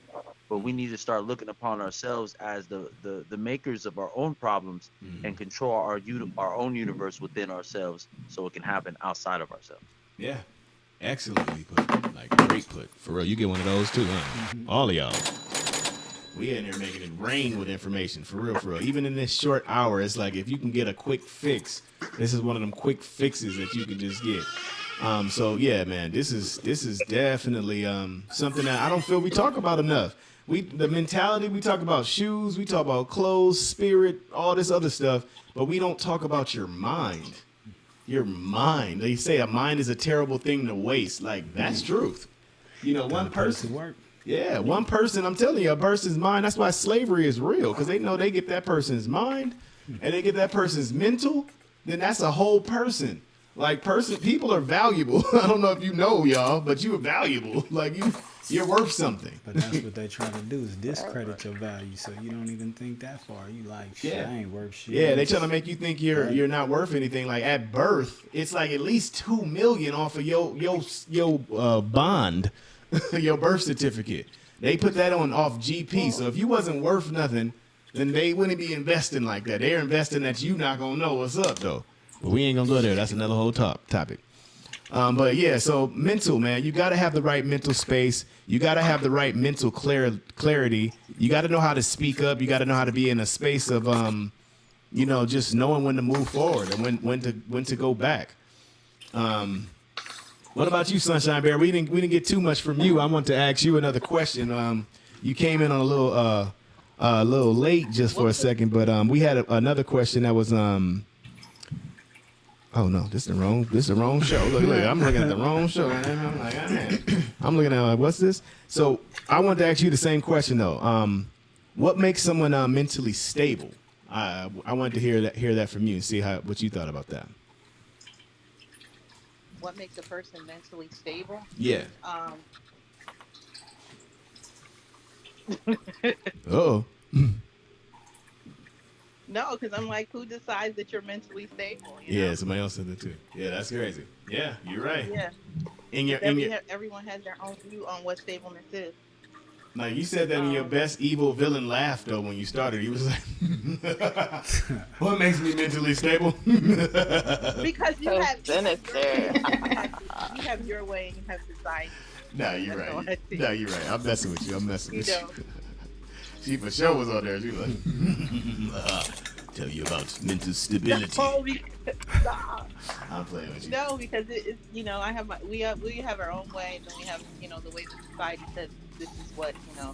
but we need to start looking upon ourselves as the makers of our own problems, and control our own universe within ourselves, so it can happen outside of ourselves. Yeah. Excellently put. Like, great put. For real. You get one of those too, huh? All of y'all. We in there making it rain with information. For real, for real. Even in this short hour, it's like if you can get a quick fix, this is one of them quick fixes that you can just get. So yeah, man, this is definitely something that I don't feel we talk about enough. The mentality, we talk about shoes, we talk about clothes, spirit, all this other stuff, but we don't talk about your mind. Your mind. They say a mind is a terrible thing to waste. Like, that's truth. One person. Yeah, one person, I'm telling you, a person's mind, that's why slavery is real, because they know they get that person's mind and they get that person's mental, then that's a whole person. Like, people are valuable. I don't know if you know, y'all, but you are valuable. Like, you're worth something. But that's what they try to do, is discredit your value, so you don't even think that far. You like, shit, I ain't worth shit. Yeah, they trying to make you think you're not worth anything. Like, at birth, it's like at least $2 million off of your bond, your birth certificate. They put that off GP. So if you wasn't worth nothing, then they wouldn't be investing like that. They're investing that you not gonna know what's up though. But we ain't gonna go there. That's another whole topic. But yeah, so mental, man, you got to have the right mental space. You got to have the right mental clarity. You got to know how to speak up. You got to know how to be in a space of, just knowing when to move forward and when to go back. What about you, Sunshine Bear? We didn't get too much from you. I want to ask you another question. You came in on a little late just for a second, but we had another question that was oh no, this is the wrong show. Look, I'm looking at the wrong show. I'm like, I'm looking at what's this? So I wanted to ask you the same question though. What makes someone mentally stable? I wanted to hear that from you and see what you thought about that. What makes a person mentally stable? Yeah. Uh-oh. No, because I'm like, who decides that you're mentally stable? Yeah, somebody else said that too. Yeah, that's crazy. Yeah, you're right. Yeah. Everyone has their own view on what stableness is. Like, you said that in your best evil villain laugh though when you started. You was like, "What makes me mentally stable?" Because you have sinister. You have your way and you have society. No, you're right. No, you're right. I'm messing with you. She for sure was on there. She was like, tell you about mental stability. No, I'm playing with you. No, because it's we have our own way, and then we have the way that society says this is what a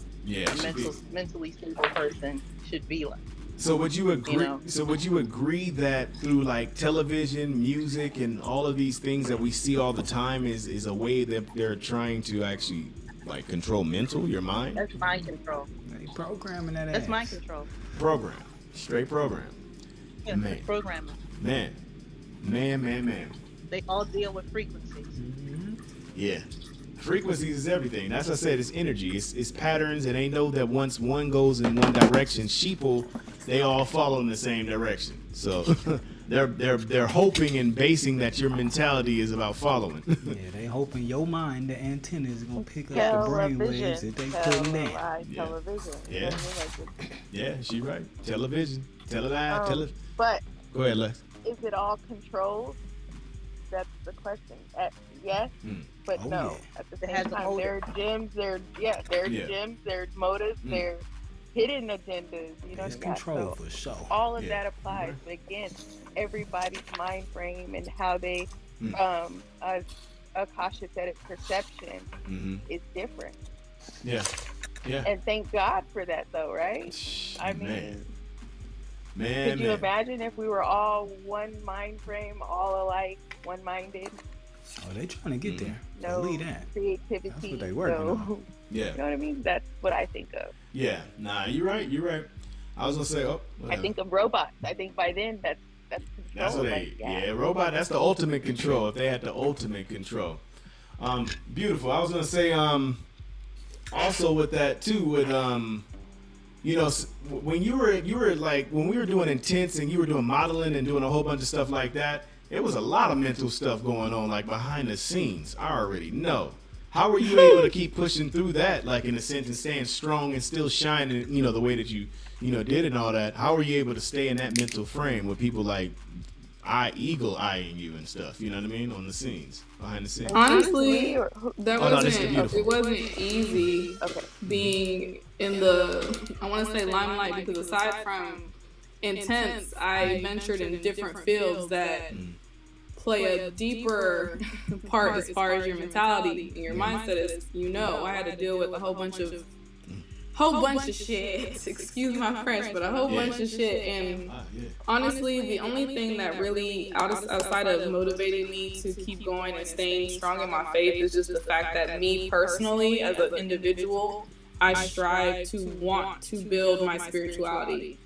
mentally stable person should be like. So would you agree? So would you agree that through like television, music, and all of these things that we see all the time is a way that they're trying to actually like control your mind? That's mind control. Programming that. That's mind control. Program, straight program. Yeah, man. Programming. Man. They all deal with frequencies. Mm-hmm. Yeah. Frequencies is everything. That's what I said. It's energy. It's patterns, and they know that once one goes in one direction, sheeple, they all follow in the same direction. So they're hoping and basing that your mentality is about following. Yeah, they hoping your mind, the antenna, is gonna pick up the brain waves that they putting in. Television. Yeah. Yeah, she right. Television. Television. But go ahead, Les. Is it all controlled? That's the question. Yes, but no. Yeah. At the same time, there are gyms. Gyms. There's motives. There's hidden agendas. It's control for sure. All of that applies. But again, everybody's mind frame and how they Akasha said it, perception is different. Yeah. And thank God for that, though, right? I mean, could you imagine if we were all one mind frame, all alike, one-minded? Oh, they trying to get there. No believe that. Creativity. That's what they working on. Yeah. You know what I mean? That's what I think of. Yeah. Nah, you're right. I was gonna say, I whatever. think of robots. I think by then that's control. That's what like, robot. That's the ultimate control. If they had the ultimate control, beautiful. I was gonna say, also with that too, with when you were like when we were doing Intense and you were doing modeling and doing a whole bunch of stuff like that, it was a lot of mental stuff going on, like behind the scenes. I already know. How were you able to keep pushing through that, like in a sense, and staying strong and still shining, the way that you did and all that? How were you able to stay in that mental frame with people like eagle eyeing you and stuff? You know what I mean? On the scenes, behind the scenes. Honestly, that it wasn't easy being in the, I want to say limelight, because aside from Intense, I ventured in different fields that play a deeper part as far as your mentality and your mindset is. I had to deal with a whole bunch of shit. Excuse my French, but a whole bunch of shit. And honestly, the only thing that really outside of motivating me to keep going and staying strong in my faith is just the fact that me personally, as an individual, I strive to want to build my spirituality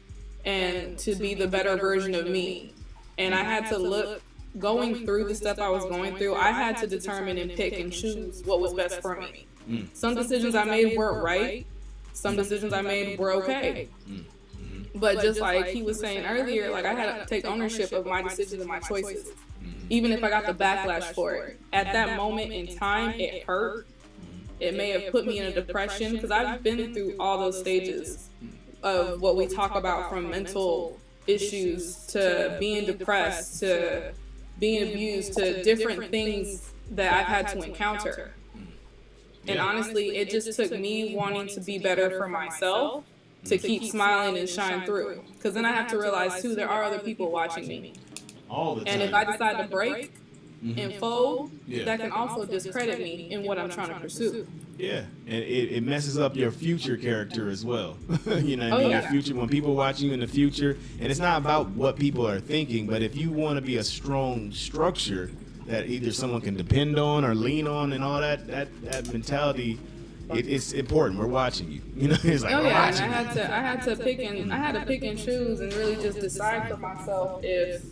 and to be the better version of me. And I had to look. Going through the stuff I was going through, I had to determine and pick and choose what was best for me. Some decisions I made weren't right. Some decisions I made were okay. But just like he was saying earlier, like I had to take ownership of my decisions and my choices. Even if I got the backlash for it. At that moment in time, it hurt. It may have put me in a depression, because I've been through all those stages of what we talk about, from mental issues to being depressed to being abused to different things that I've had to encounter. And honestly, it just took me wanting to be better for myself to keep smiling and shine through. Because then I have to realize too, there are other people watching me. All the time. And if I decide to break and fold, that can also discredit me in what I'm trying to pursue. Yeah, and it messes up your future character as well. You know what I mean? Your future, when people watch you in the future, and it's not about what people are thinking, but if you want to be a strong structure that either someone can depend on or lean on and all that mentality, it's important. We're watching you. It's like, and I had to pick and choose and really just decide for myself if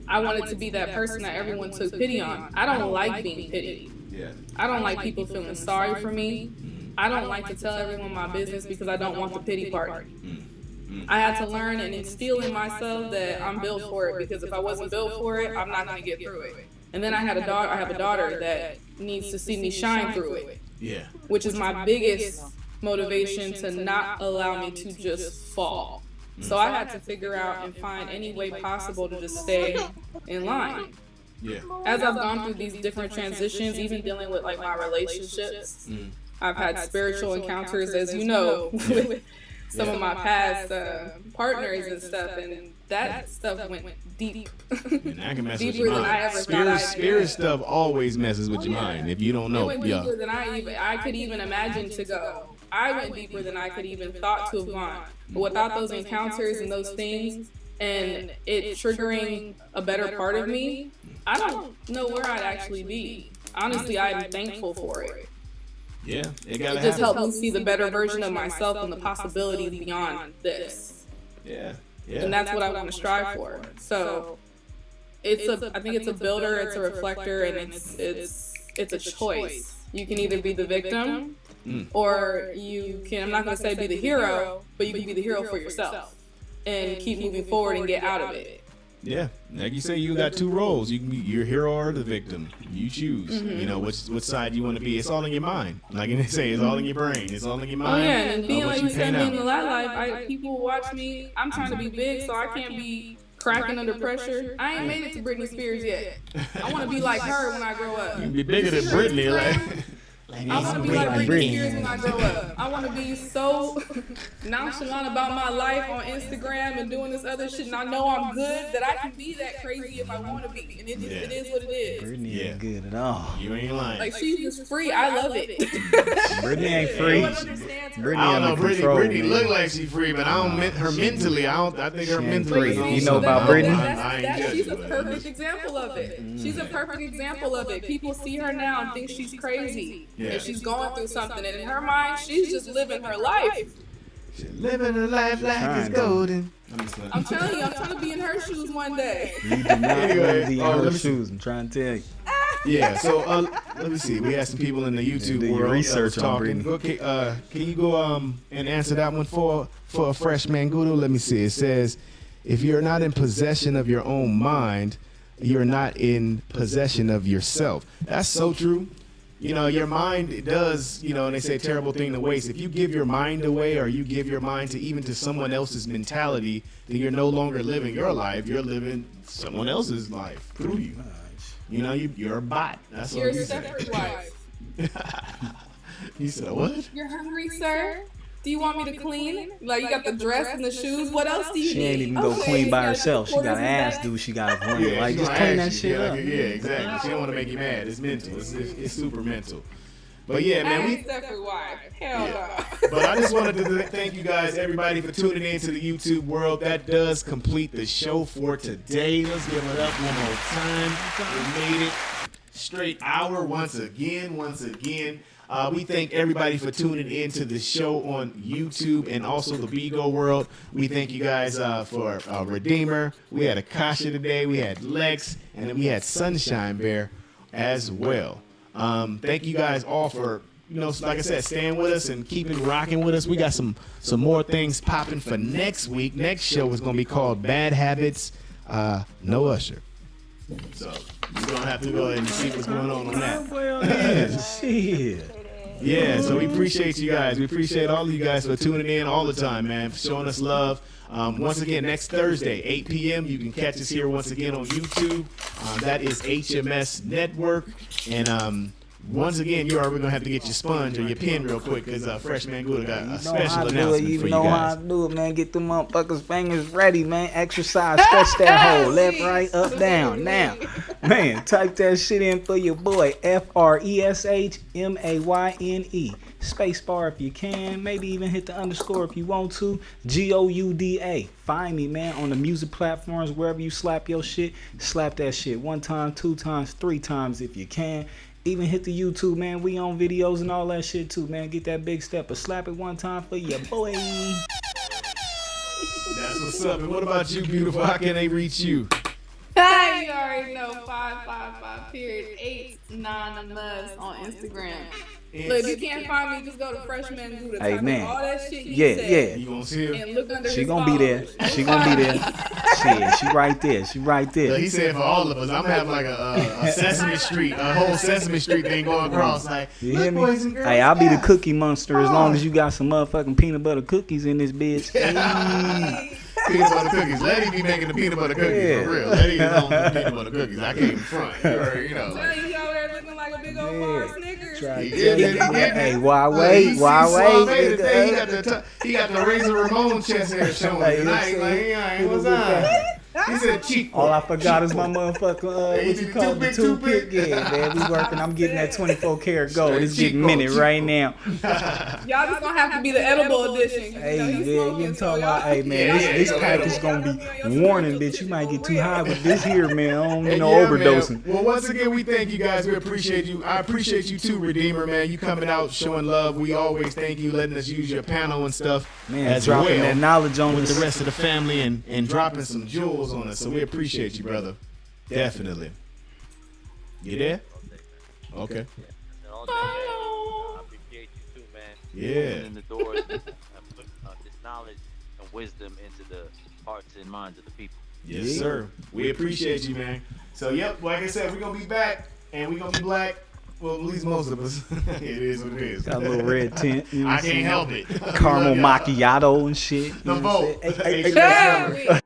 I wanted to be that person that everyone took pity on. I don't like being pitied. Yeah. I don't like people feeling sorry for me. I don't like to tell everyone my business because I don't want the pity party. I had to learn and instill in myself that I'm built for it, because if I wasn't built for it, I'm not going to get through it. And then I have a daughter that needs to see me shine through it. Yeah. Which is my biggest motivation to not allow me to just fall. So I had to figure out and find any way possible to just stay in line. Yeah. As I've gone through these different transitions, even dealing with like my relationships, I've had spiritual encounters, as you know, with some of my past partners and stuff, and that stuff went deep. And that can mess with Deeper your than mind. I ever thought I'd Spirit stuff always messes with your mind if you don't know. It went deeper than I could even imagine to go. I went deeper than I could even thought to have gone. But without those encounters and those things, and it triggering a better part of me, I don't know where I'd actually be. Honestly, I'm thankful for it. Yeah, it just helped me see the better version of myself and the possibilities beyond this. Yeah. And that's what I want to strive for. So I think it's a builder, it's a reflector, and it's a choice. You can either be the victim, or you can, I'm not going to say be the hero, but you can be the hero for yourself and keep moving forward and get out of it. Yeah, like you say, you got two roles. You can be your hero or the victim. You choose. You know which side you want to be. It's all in your mind. Like they say, it's all in your brain. It's all in your mind. Oh yeah, and being like you said, being in the life, people watch me. I'm trying to be big, so I can't be cracking under pressure. I ain't made it to Britney Spears yet. I want to be like her when I grow up. You can be bigger than Britney, like. I want to be like Britney Spears when I grow up. I want to be so nonchalant about my life on Instagram and doing this other shit, and I know I'm good, that I can be that crazy if I want to be, and it is what it is. Britney ain't good at all. You ain't lying. Like, she's just free. I love it. Britney ain't free. I don't know. Britney look like she's free, but I don't her mentally. I think her mentally. You know about Britney? She's a perfect example of it. She's a perfect example of it. People see her now and think she's crazy. Yeah. And she's going through something, and in her mind, she's just living her life. Living a life like it's golden. I'm telling you, I'm trying to be in her shoes one day. You do not Anyway, want to be in her shoes. I'm trying to tell you. Yeah, so let me see. We had some people in the YouTube Do your world research on talking. Can you go and answer that one for a freshman Gudo? Let me see. It says, if you're not in possession of your own mind, you're not in possession of yourself. That's so true. You know, your mind, it does, you know, and they say terrible thing to waste. If you give your mind away, or you give your mind to even to someone else's mentality, then you're no longer living your life. You're living someone else's life through you. You know, you're a bot. That's what You're you a said. separate wife. You said what? You're hungry, sir? Do you want me to clean? Like, you got the dress and the shoes. What else do you need? She ain't even go clean by herself. She got to ask, dude. She got to run. Yeah, Like, she just gonna clean ask that you. shit up. Yeah, exactly. She don't want to make you mad. It's mental. It's super mental. But yeah, man, I ain't separate wife. Hell no. But I just wanted to thank you guys, everybody, for tuning in to the YouTube world. That does complete the show for today. Let's give it up one more time. We made it straight hour once again. We thank everybody for tuning in to the show on YouTube and also the Bigo world. We thank you guys for Redeemer. We had Akasha today. We had Lex, and then we had Sunshine Bear as well. Thank you guys all for, you know, like I said, staying with us and keeping rocking with us. We got some more things popping for next week. Next show is going to be called Bad Habits, No Usher. So you're going to have to go ahead and see what's going on that. Well, yeah, shit. Yeah, so we appreciate you guys. We appreciate all of you guys for tuning in all the time, man, for showing us love. Once again, next Thursday, 8 p.m., you can catch us here once again on YouTube. That is HMS Network. And once again, you're already going to have to get your sponge or your pen real quick because Freshman Gouda got a special announcement for you know how guys. I do it, man. Get them motherfuckers fingers ready, man. Exercise, stretch that hole. Left, right, up, down. Now, man, type that shit in for your boy. FRESHMAYNE. Space bar if you can. Maybe even hit the underscore if you want to. GOUDA. Find me, man, on the music platforms, wherever you slap your shit. Slap that shit 1 time, 2 times, 3 times if you can. Even hit the YouTube, man. We on videos and all that shit too, man. Get that big step, but slap it 1 time for your boy. That's what's up. And what about you, beautiful? How can they reach you? Hey, you already know 555.8 anonymous on Instagram. Look, if you can't find me, just go to Freshman Gouda. Hey, man. All that shit you Yeah, said, yeah. You gonna see her? and look under She his gonna be there. followers. She gonna be there. Shit, she right there. She right Look, there. he said for all of us, I'm gonna have like a Sesame Street, a whole Sesame Street thing going across. Like, You look, hear me? boys and girls. Hey, I'll be the yeah. cookie monster as long as you got some motherfucking peanut butter cookies in this bitch. Hey. Peanut butter cookies. Let him be making the peanut butter cookies Yeah. for real. Let him own the peanut butter cookies. I can't even front. You know. Like, He over there looking like a big old bar of Snickers. Try to He tell did, you. he did. Hey, why Look, wait? he Why Suave wait? today. He got the Razor Ramon chest hair showing Hey, tonight. Like, hey, what's up? He said cheek. All I forgot is my motherfucking what you call the toothpick. Yeah, man, we working. I'm getting that 24 karat gold. It's getting minute right now. Y'all just gonna have to be the edible edition. Hey, man, you talking about? Hey, man, this pack is gonna be warning, bitch. You might get too high with this here, man. I don't need no Yeah, overdosing. man. Well, once again, we thank you guys. We appreciate you. I appreciate you too, Redeemer, man. You coming out, showing love. We always thank you, letting us use your panel and stuff. Man, as dropping well, that knowledge on with us. the rest of the family and dropping some jewels on us. So we appreciate you, brother. Definitely. You there? Okay. And all day, I appreciate you too, man. Yeah. Opening the doors and put this knowledge and wisdom into the hearts and minds of the people. Yes, sir. We appreciate you, man. So, yep, like I said, we're going to be back and we're going to be black. Well, at least most of us. It is what it is. Got a little red tint. You know I what I'm can't saying? help it. Caramel macchiato and shit. The You know what I'm vote. saying? Hey, Yeah,